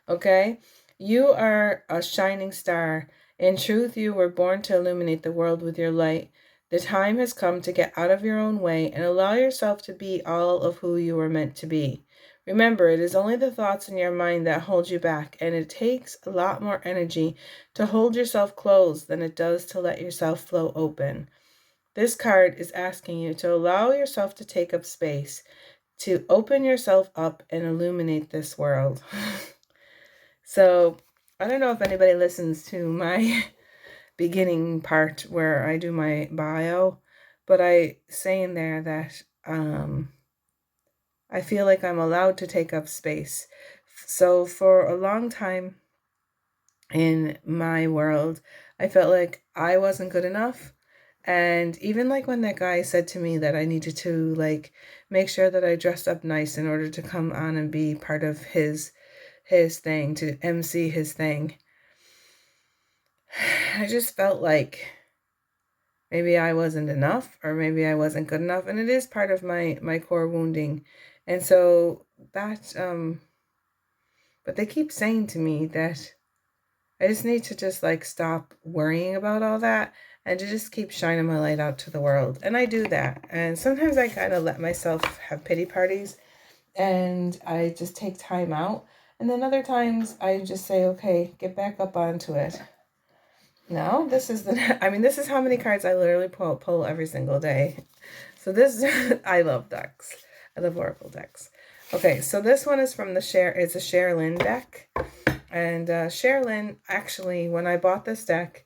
Okay, you are a shining star. In truth, you were born to illuminate the world with your light. The time has come to get out of your own way and allow yourself to be all of who you were meant to be. Remember, it is only the thoughts in your mind that hold you back, and it takes a lot more energy to hold yourself closed than it does to let yourself flow open. This card is asking you to allow yourself to take up space, to open yourself up and illuminate this world. So, I don't know if anybody listens to my beginning part where I do my bio, but I say in there that I feel like I'm allowed to take up space. So for a long time in my world, I felt like I wasn't good enough. And even like when that guy said to me that I needed to like make sure that I dressed up nice in order to come on and be part of his thing, to MC his thing, I just felt like maybe I wasn't enough, or maybe I wasn't good enough. And it is part of my core wounding. And so that, but they keep saying to me that I just need to just like stop worrying about all that and to just keep shining my light out to the world. And I do that. And sometimes I kind of let myself have pity parties and I just take time out. And then other times I just say, okay, get back up onto it. Now, this is this is how many cards I literally pull every single day. So this, I love decks. I love Oracle decks. Okay, so this one is from it's a Sherilyn deck. And Sherilyn, actually, when I bought this deck,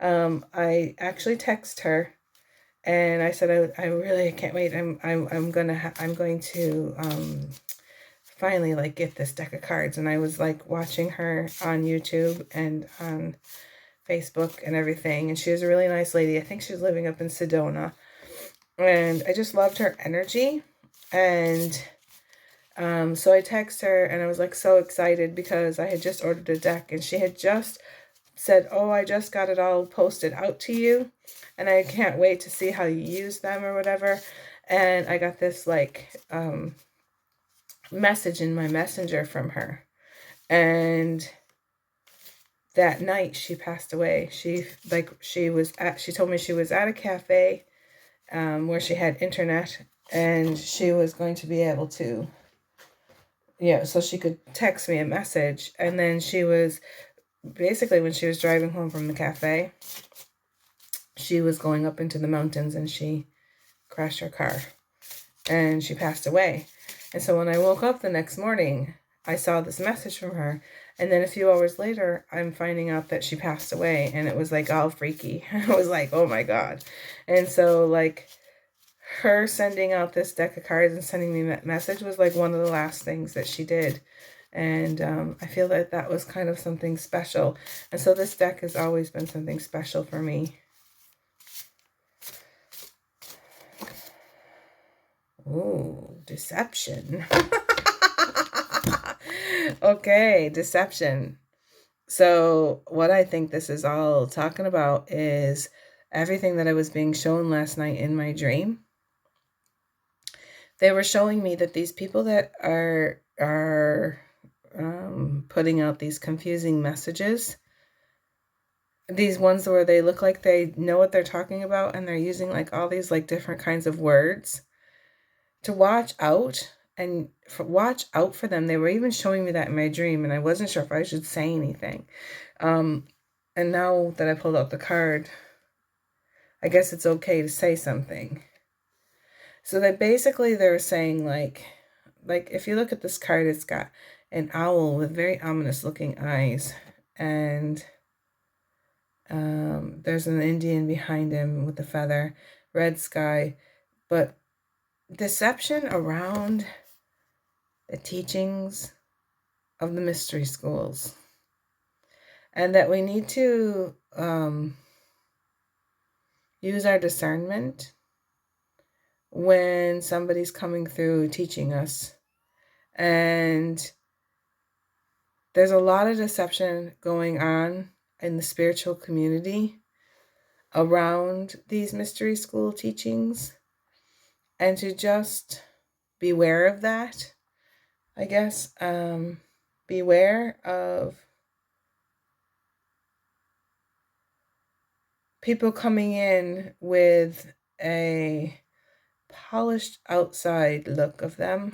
I actually texted her and I said, I really can't wait. I'm going to finally like get this deck of cards. And I was like watching her on YouTube and on Facebook and everything, and she was a really nice lady. I think she was living up in Sedona, And I just loved her energy. And so I text her and I was like so excited because I had just ordered a deck and she had just said, oh, I just got it all posted out to you and I can't wait to see how you use them or whatever. And I got this like message in my messenger from her. And that night she passed away. She told me she was at a cafe where she had internet and she was going to be able to, so she could text me a message. And then she was basically, when she was driving home from the cafe, she was going up into the mountains and she crashed her car and she passed away. And so when I woke up the next morning, I saw this message from her. And then a few hours later, I'm finding out that she passed away. And it was like all freaky. I was like, oh my God. And so like her sending out this deck of cards and sending me that message was like one of the last things that she did. And I feel that that was kind of something special. And so this deck has always been something special for me. Ooh, deception. Okay, deception. So what I think this is all talking about is everything that I was being shown last night in my dream. They were showing me that these people that are putting out these confusing messages, these ones where they look like they know what they're talking about and they're using like all these like different kinds of words, to watch out and watch out for them. They were even showing me that in my dream and I wasn't sure if I should say anything. And now that I pulled out the card, I guess it's okay to say something. So that basically they're saying like if you look at this card, it's got an owl with very ominous looking eyes, and there's an Indian behind him with a feather, red sky, but deception around the teachings of the mystery schools, and that we need to use our discernment when somebody's coming through teaching us. And there's a lot of deception going on in the spiritual community around these mystery school teachings, and to just beware of that, I guess. Beware of people coming in with a polished outside look of them.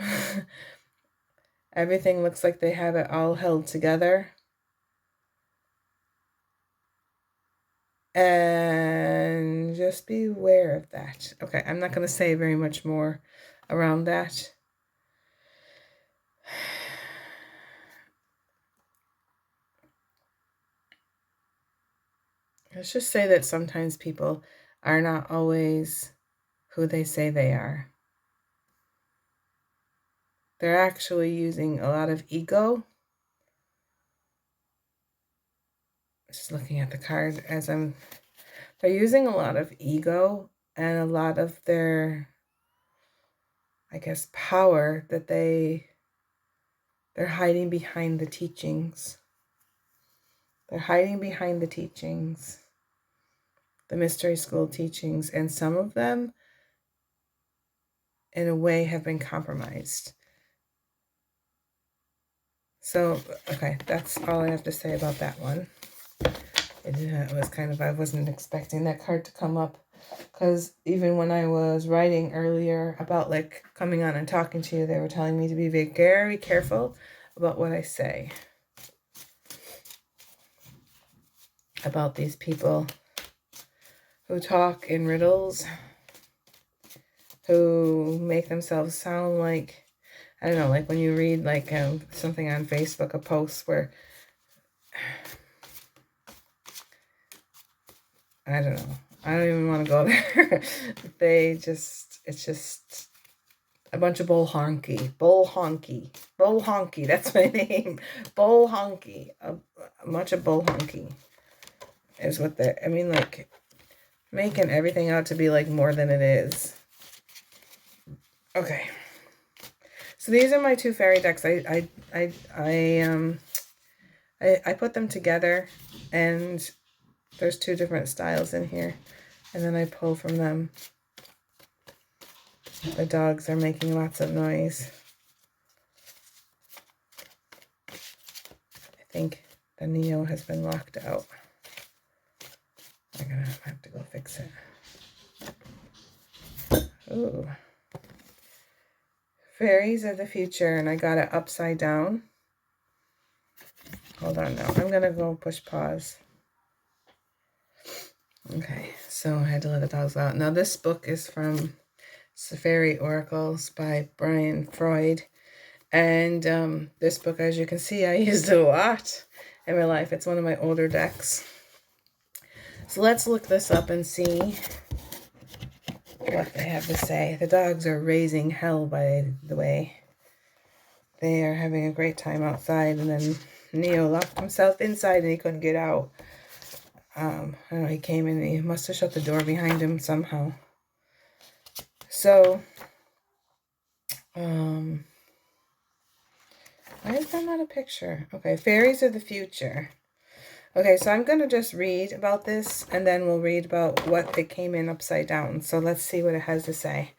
Everything looks like they have it all held together. And just beware of that. Okay, I'm not going to say very much more around that. Let's just say that sometimes people are not always who they say they are. They're actually using a lot of ego. Just looking at the card as they're using a lot of ego and a lot of their, I guess, power that they're hiding behind the teachings. They're hiding behind the teachings, the mystery school teachings, and some of them, in a way, have been compromised. So, okay, that's all I have to say about that one. It was kind of, I wasn't expecting that card to come up, because even when I was writing earlier about like coming on and talking to you, they were telling me to be very careful about what I say about these people who talk in riddles, who make themselves sound like, I don't know, like when you read like something on Facebook, a post where, I don't know, I don't even want to go there. It's just a bunch of bull honky, that's my name, bull honky, a bunch of bull honky is what they're, I mean, like, making everything out to be like more than it is. Okay. So these are my two fairy decks. I put them together, and there's two different styles in here, and then I pull from them. The dogs are making lots of noise. I think the Neo has been locked out. I'm gonna have to go fix it. Ooh. Fairies of the future, and I got it upside down. Hold on now. I'm gonna go push pause. Okay, so I had to let the dogs out. Now this book is from Fairy Oracles by Brian Freud. And this book, as you can see, I used it a lot in my life. It's one of my older decks. So let's look this up and see what they have to say. The dogs are raising hell, by the way. They are having a great time outside, and then Neo locked himself inside and he couldn't get out. I don't know, he came in and he must have shut the door behind him somehow. So, why is that not a picture? Okay, fairies of the future. Okay, so I'm going to just read about this, and then we'll read about what it came in upside down. So let's see what it has to say.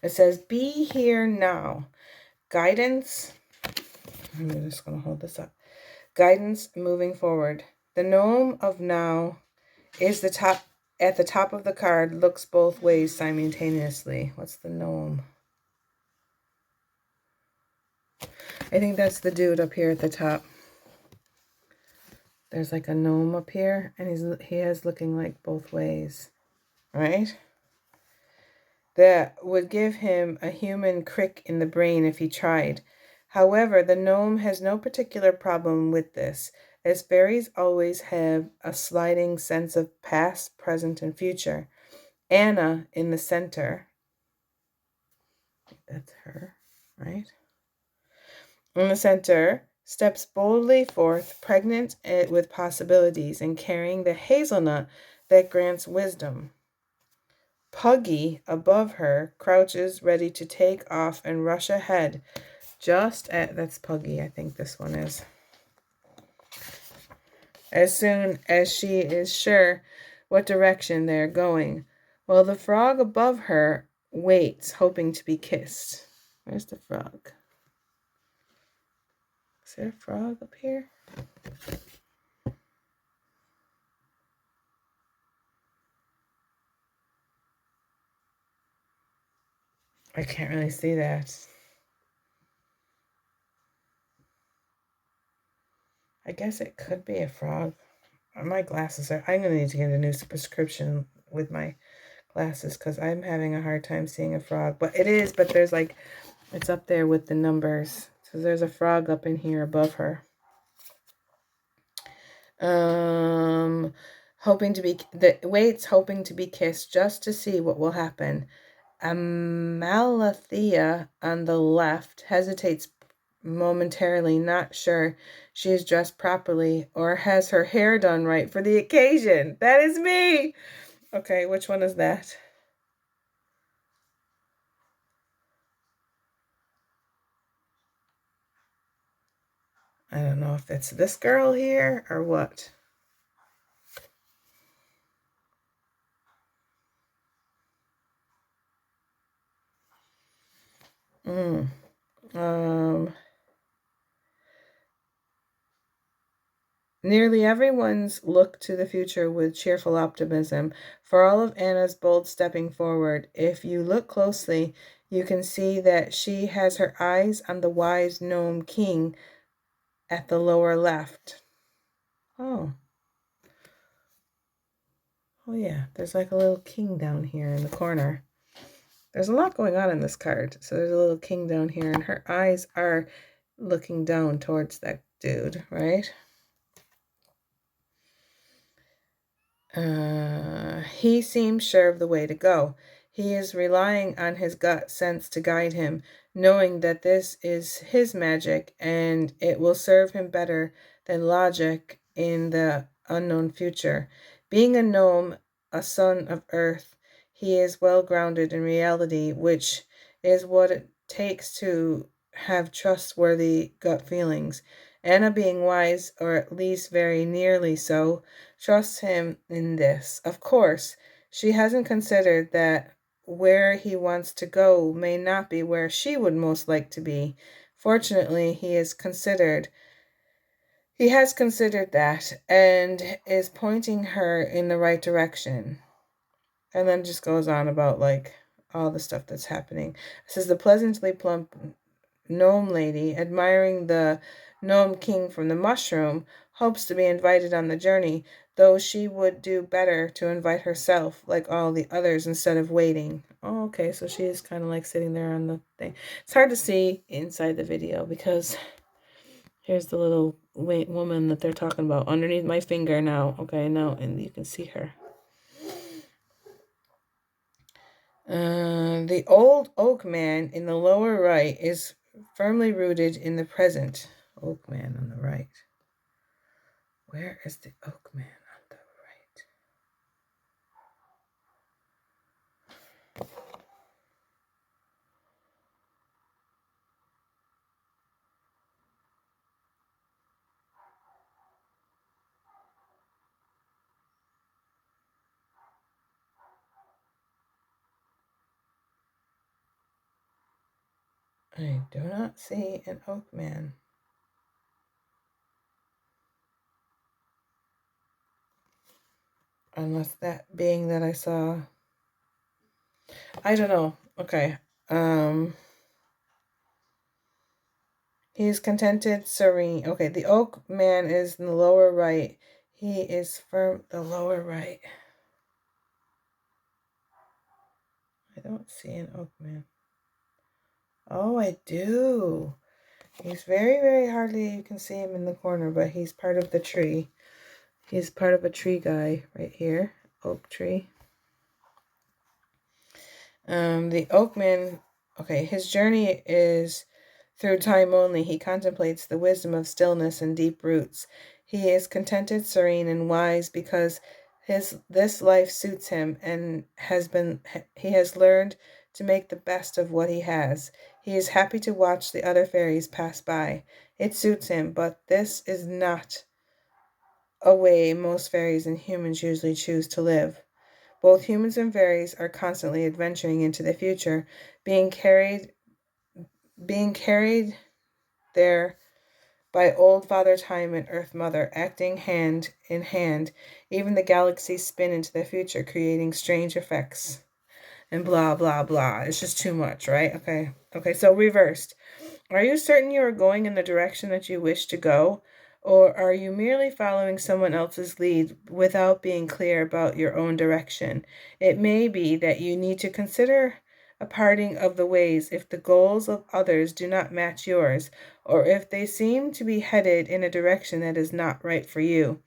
It says, be here now. Guidance. I'm just going to hold this up. Guidance moving forward. The gnome of now is at the top of the card, looks both ways simultaneously. What's the gnome? I think that's the dude up here at the top. There's like a gnome up here, and he is looking like both ways, right? That would give him a human crick in the brain if he tried. However, the gnome has no particular problem with this, as fairies always have a sliding sense of past, present, and future. Anna in the center. That's her, right? In the center, steps boldly forth, pregnant with possibilities and carrying the hazelnut that grants wisdom. Puggy, above her, crouches ready to take off and rush ahead. That's Puggy, I think this one is. As soon as she is sure what direction they're going, while the frog above her waits, hoping to be kissed. Where's the frog? Is there a frog up here? I can't really see that. I guess it could be a frog. My glasses are... I'm going to need to get a new prescription with my glasses because I'm having a hard time seeing a frog. But there's like... It's up there with the numbers. So there's a frog up in here above her. Hoping to be kissed just to see what will happen. Amalthea on the left hesitates momentarily, not sure she is dressed properly or has her hair done right for the occasion. That is me. Okay, which one is that? I don't know if it's this girl here or what. Nearly everyone's look to the future with cheerful optimism. For all of Anna's bold stepping forward, if you look closely, you can see that she has her eyes on the wise gnome king at the lower left. Oh. Oh yeah, there's like a little king down here in the corner. There's a lot going on in this card. So there's a little king down here, and her eyes are looking down towards that dude, right? He seems sure of the way to go. He is relying on his gut sense to guide him, knowing that this is his magic and it will serve him better than logic in the unknown future. Being a gnome, a son of earth, he is well grounded in reality, which is what it takes to have trustworthy gut feelings. Anna, being wise, or at least very nearly so, trusts him in this. Of course, she hasn't considered that where he wants to go may not be where she would most like to be. Fortunately, he has considered that and is pointing her in the right direction. And then just goes on about like all the stuff that's happening. It says the pleasantly plump gnome lady, admiring the gnome king from the mushroom, hopes to be invited on the journey, though she would do better to invite herself like all the others instead of waiting. Oh, okay, so she is kind of like sitting there on the thing. It's hard to see inside the video because here's the little woman that they're talking about underneath my finger now. Okay, now, and you can see her. The old oak man in the lower right is firmly rooted in the present. Oak man on the right. Where is the oak man on the right? I do not see an oak man. Unless that being that I saw. I don't know. Okay. He's contented, serene. Okay, the oak man is in the lower right. He is firm. The lower right. I don't see an oak man. Oh, I do. He's very, very hardly you can see him in the corner, but he's part of the tree. He's part of a tree guy right here. Oak tree. The oak man, okay, his journey is through time only. He contemplates the wisdom of stillness and deep roots. He is contented, serene, and wise because this life suits him and he has learned to make the best of what he has. He is happy to watch the other fairies pass by. It suits him, but this is not a way most fairies and humans usually choose to live. Both humans and fairies are constantly adventuring into the future, being carried there by Old Father Time and Earth Mother, acting hand in hand. Even the galaxies spin into the future, creating strange effects. And blah, blah, blah. It's just too much, right? Okay, so reversed. Are you certain you are going in the direction that you wish to go? Or are you merely following someone else's lead without being clear about your own direction? It may be that you need to consider a parting of the ways if the goals of others do not match yours, or if they seem to be headed in a direction that is not right for you.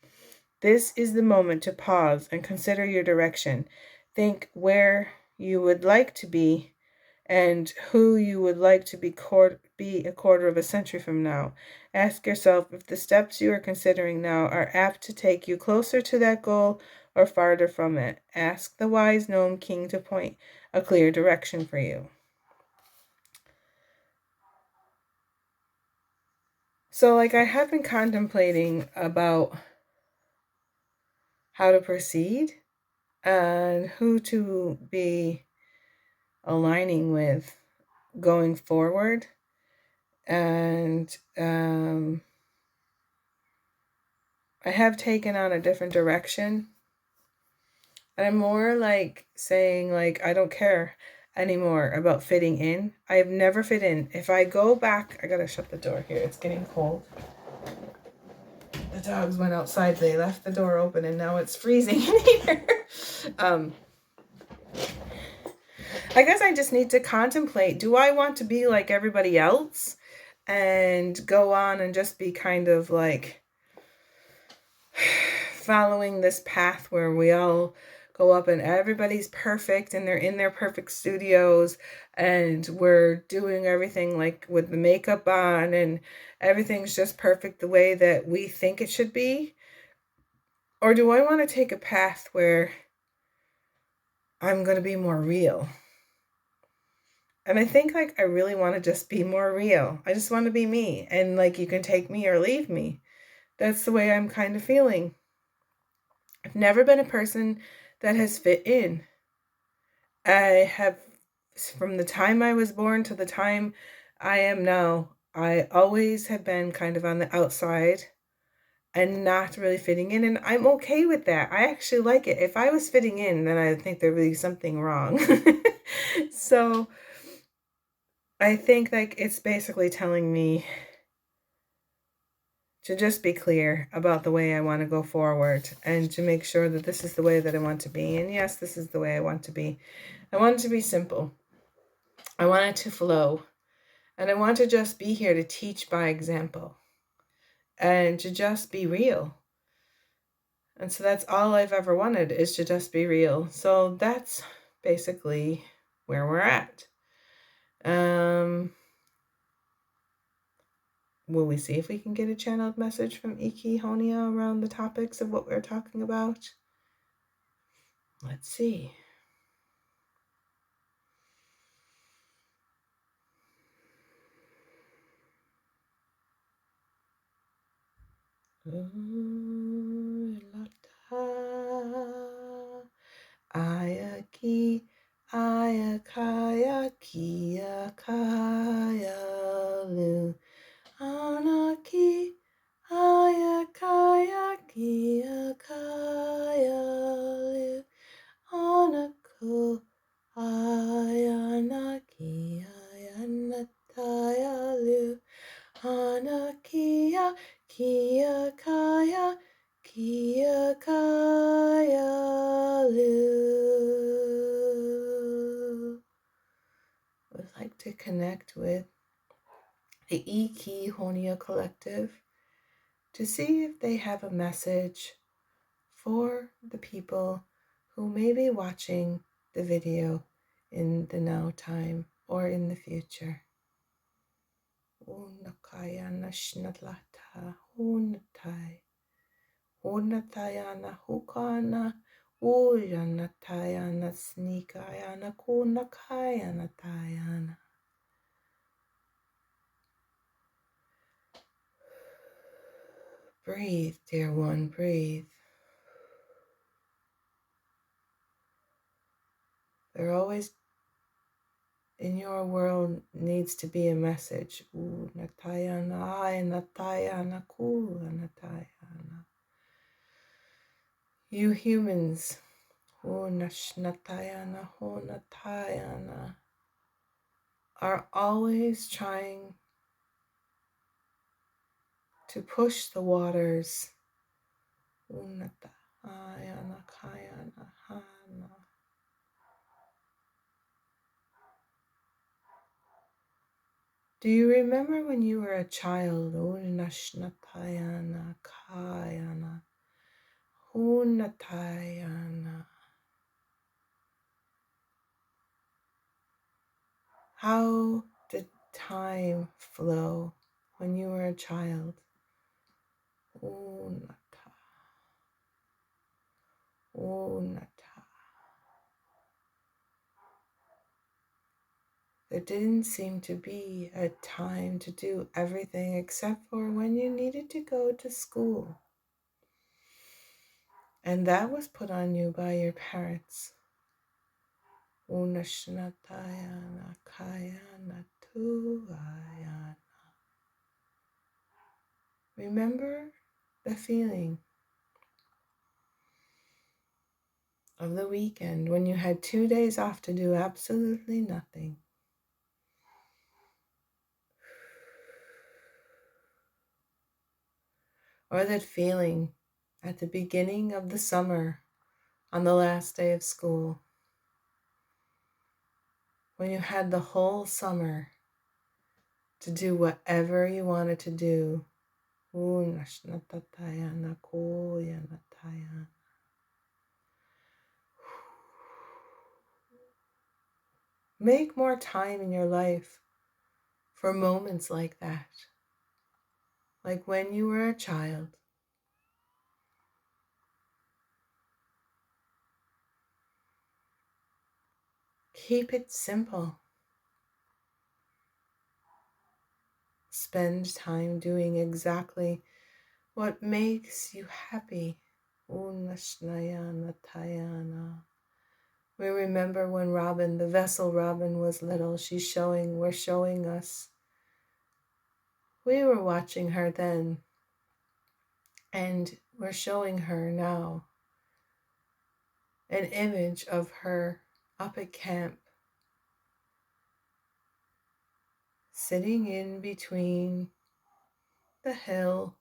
This is the moment to pause and consider your direction. Think where you would like to be and who you would like to be a quarter of a century from now. Ask yourself if the steps you are considering now are apt to take you closer to that goal or farther from it. Ask the wise gnome king to point a clear direction for you. So, like, I have been contemplating about how to proceed and who to be aligning with going forward. And I have taken on a different direction. And I'm more like saying, like, I don't care anymore about fitting in. I've never fit in. If I go back, I gotta shut the door here. It's getting cold. The dogs went outside. They left the door open and now it's freezing in here. I guess I just need to contemplate. Do I want to be like everybody else and go on and just be kind of like following this path where we all go up and everybody's perfect and they're in their perfect studios and we're doing everything like with the makeup on and everything's just perfect the way that we think it should be? Or do I want to take a path where I'm going to be more real And I think like I really want to just be more real. I just want to be me. And like you can take me or leave me. That's the way I'm kind of feeling. I've never been a person that has fit in. I have, from the time I was born to the time I am now, I always have been kind of on the outside and not really fitting in. And I'm okay with that. I actually like it. If I was fitting in, then I think there would be something wrong. So I think like it's basically telling me to just be clear about the way I want to go forward and to make sure that this is the way that I want to be. And yes, this is the way I want to be. I want it to be simple. I want it to flow. And I want to just be here to teach by example and to just be real. And so that's all I've ever wanted, is to just be real. So that's basically where we're at. Will we see if we can get a channeled message from Ei-Kie-Honia around the topics of what we're talking about? Let's see. Ei-Kie, Ei-Kie-Honia Anaki, Ei-Kie-Honia Anako, Ei-Anaki, Ei-Anatayalu, Anakia, Kia Kaya, Kia Kayalu. Would like to connect with the Ei-Kie-Honia Collective to see if they have a message for the people who may be watching the video in the now time or in the future. Unakaya nashnalata unatai unatayana hukana uyanatayana snikayana kunakayana tayana. Breathe, dear one, breathe. There always in your world needs to be a message. Natayana, ay natayana, kula natayana. You humans, natayana, natayana, are always trying to push the waters. Unatayana, kayana, hana. Do you remember when you were a child? Unashnatayana, kayana, hunatayana. How did time flow when you were a child? Unata, unata. There didn't seem to be a time to do everything except for when you needed to go to school. And that was put on you by your parents. Unashnatayana kayana tuayana. Remember the feeling of the weekend when you had 2 days off to do absolutely nothing. Or that feeling at the beginning of the summer on the last day of school, when you had the whole summer to do whatever you wanted to do. Make more time in your life for moments like that, like when you were a child. Keep it simple. spend time doing exactly what makes you happy. We remember when Robin, the vessel Robin, was little, we're showing us. We were watching her then, and we're showing her now an image of her up at camp, sitting in between the hill,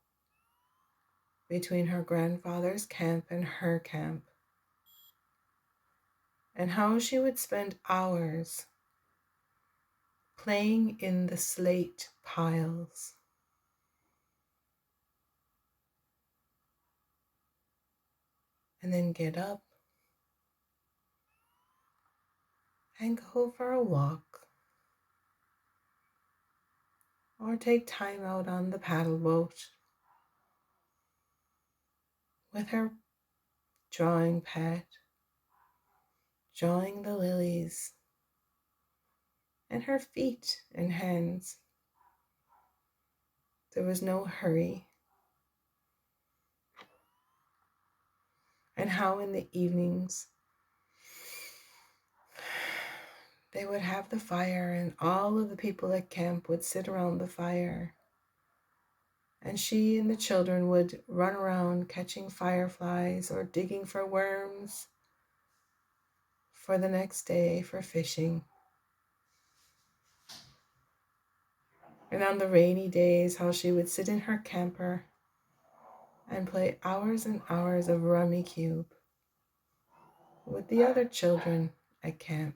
between her grandfather's camp and her camp, and how she would spend hours playing in the slate piles. And then get up and go for a walk, or take time out on the paddle boat with her drawing pad, drawing the lilies and her feet and hands. There was no hurry. And how in the evenings they would have the fire, and all of the people at camp would sit around the fire, and she and the children would run around catching fireflies or digging for worms for the next day for fishing. And on the rainy days, how she would sit in her camper and play hours and hours of Rummy Cube with the other children at camp.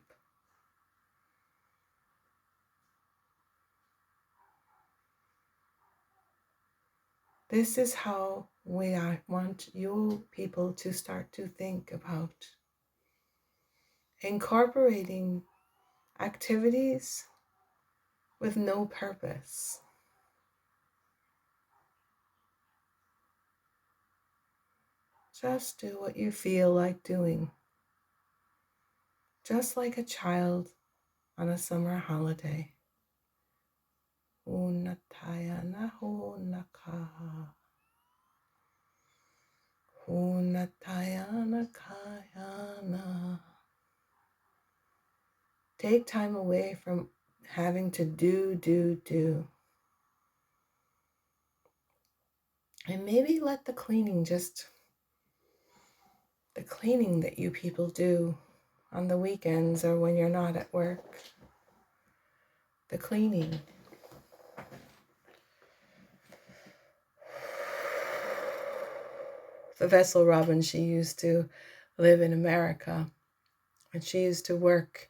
This is how I want you people to start to think about incorporating activities with no purpose. Just do what you feel like doing, just like a child on a summer holiday. Take time away from having to do. And maybe let the cleaning that you people do on the weekends or when you're not at work, the cleaning. The vessel Robin, she used to live in America, and she used to work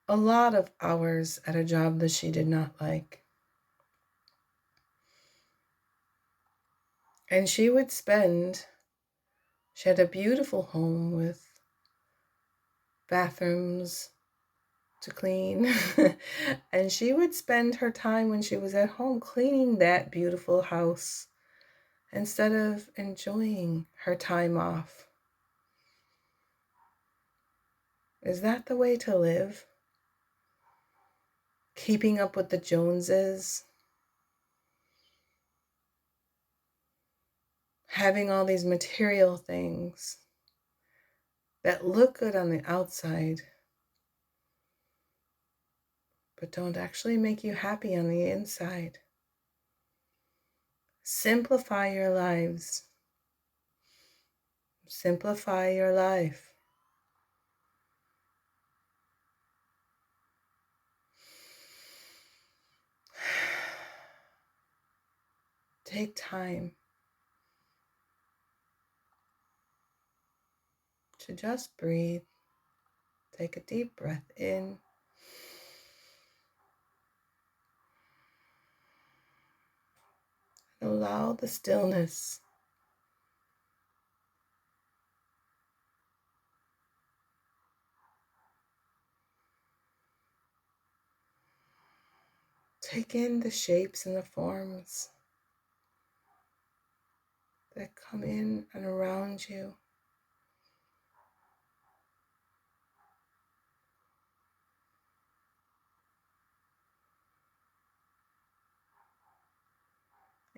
a lot of hours at a job that she did not like. And she had a beautiful home with bathrooms to clean. And she would spend her time when she was at home cleaning that beautiful house instead of enjoying her time off. Is that the way to live? Keeping up with the Joneses? Having all these material things that look good on the outside, but don't actually make you happy on the inside. Simplify your lives. Simplify your life. Take time to just breathe. Take a deep breath in. Allow the stillness. Take in the shapes and the forms that come in and around you.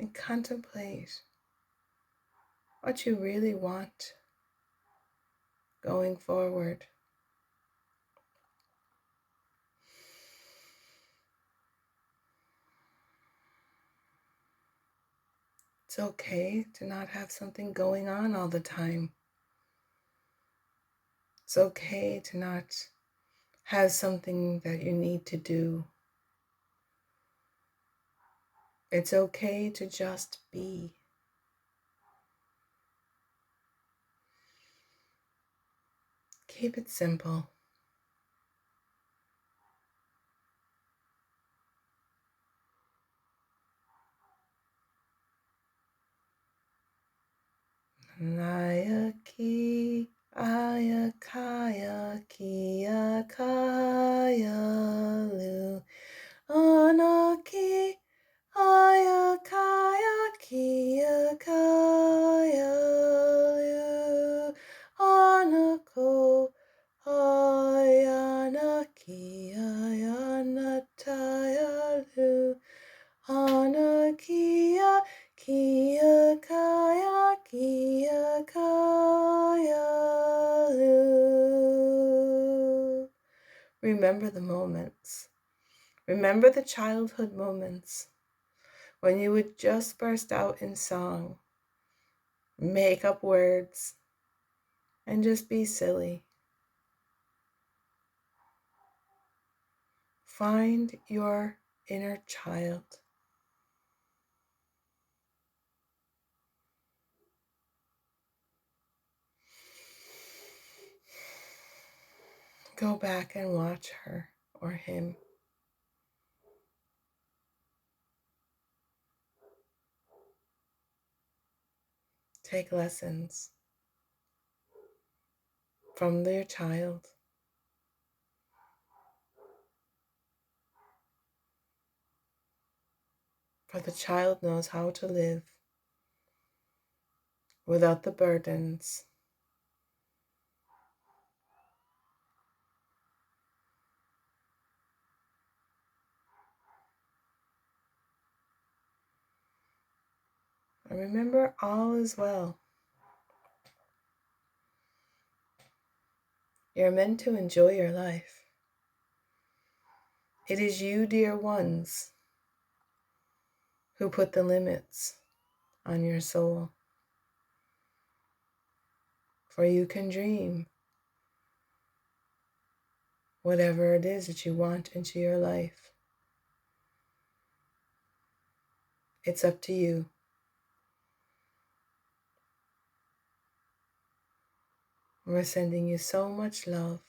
and contemplate what you really want going forward. It's okay to not have something going on all the time. It's okay to not have something that you need to do. It's okay to just be. Keep it simple. Ei-Kie-Honia Anaki Ei-Kie-Honia Anako Ayanaki Ayanatayalu Anakia Kia Kaya Kia Kaya. Remember the moments. Remember the childhood moments when you would just burst out in song, make up words, and just be silly. Find your inner child. Go back and watch her or him. Take lessons from their child. For the child knows how to live without the burdens. And remember, all is well. You're meant to enjoy your life. It is you, dear ones, who put the limits on your soul. For you can dream whatever it is that you want into your life. It's up to you. We're sending you so much love.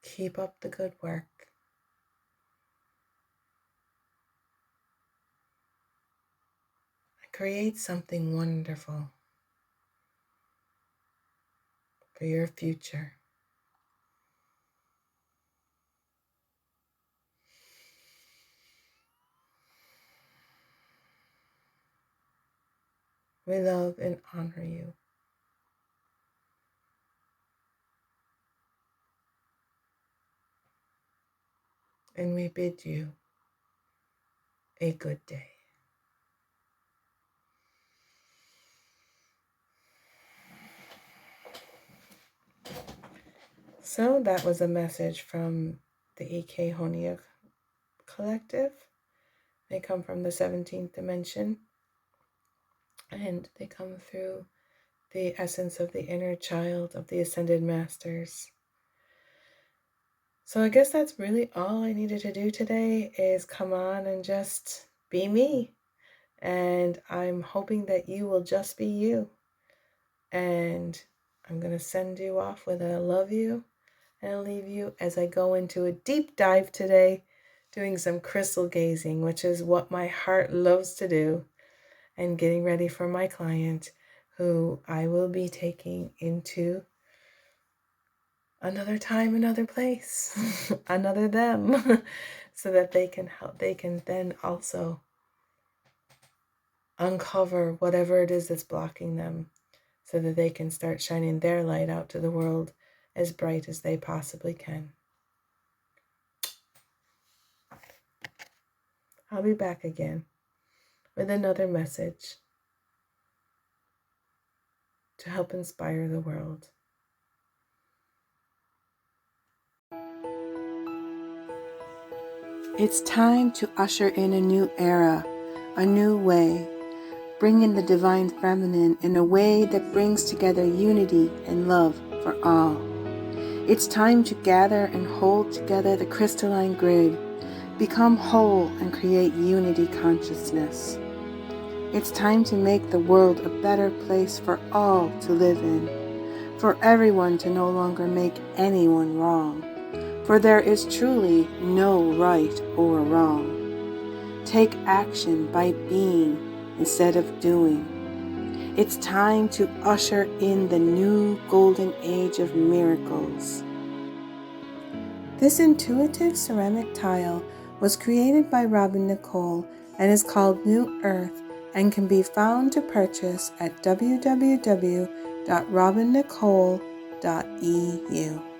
Keep up the good work. Create something wonderful for your future. We love and honor you. And we bid you a good day. So that was a message from the Ei-Kie-Honia Collective. They come from the 17th dimension, and they come through the essence of the inner child of the Ascended Masters. So I guess that's really all I needed to do today, is come on and just be me. And I'm hoping that you will just be you. And I'm going to send you off with a love you, and I'll leave you as I go into a deep dive today, doing some crystal gazing, which is what my heart loves to do, and getting ready for my client, who I will be taking into another time, another place, another them, so that they can help. They can then also uncover whatever it is that's blocking them, so that they can start shining their light out to the world as bright as they possibly can. I'll be back again with another message to help inspire the world. It's time to usher in a new era, a new way, bring in the divine feminine in a way that brings together unity and love for all. It's time to gather and hold together the crystalline grid, become whole and create unity consciousness. It's time to make the world a better place for all to live in, for everyone to no longer make anyone wrong, for there is truly no right or wrong. Take action by being instead of doing. It's time to usher in the new golden age of miracles. This intuitive ceramic tile was created by Robin Nicole and is called New Earth and can be found to purchase at www.robinnicole.eu.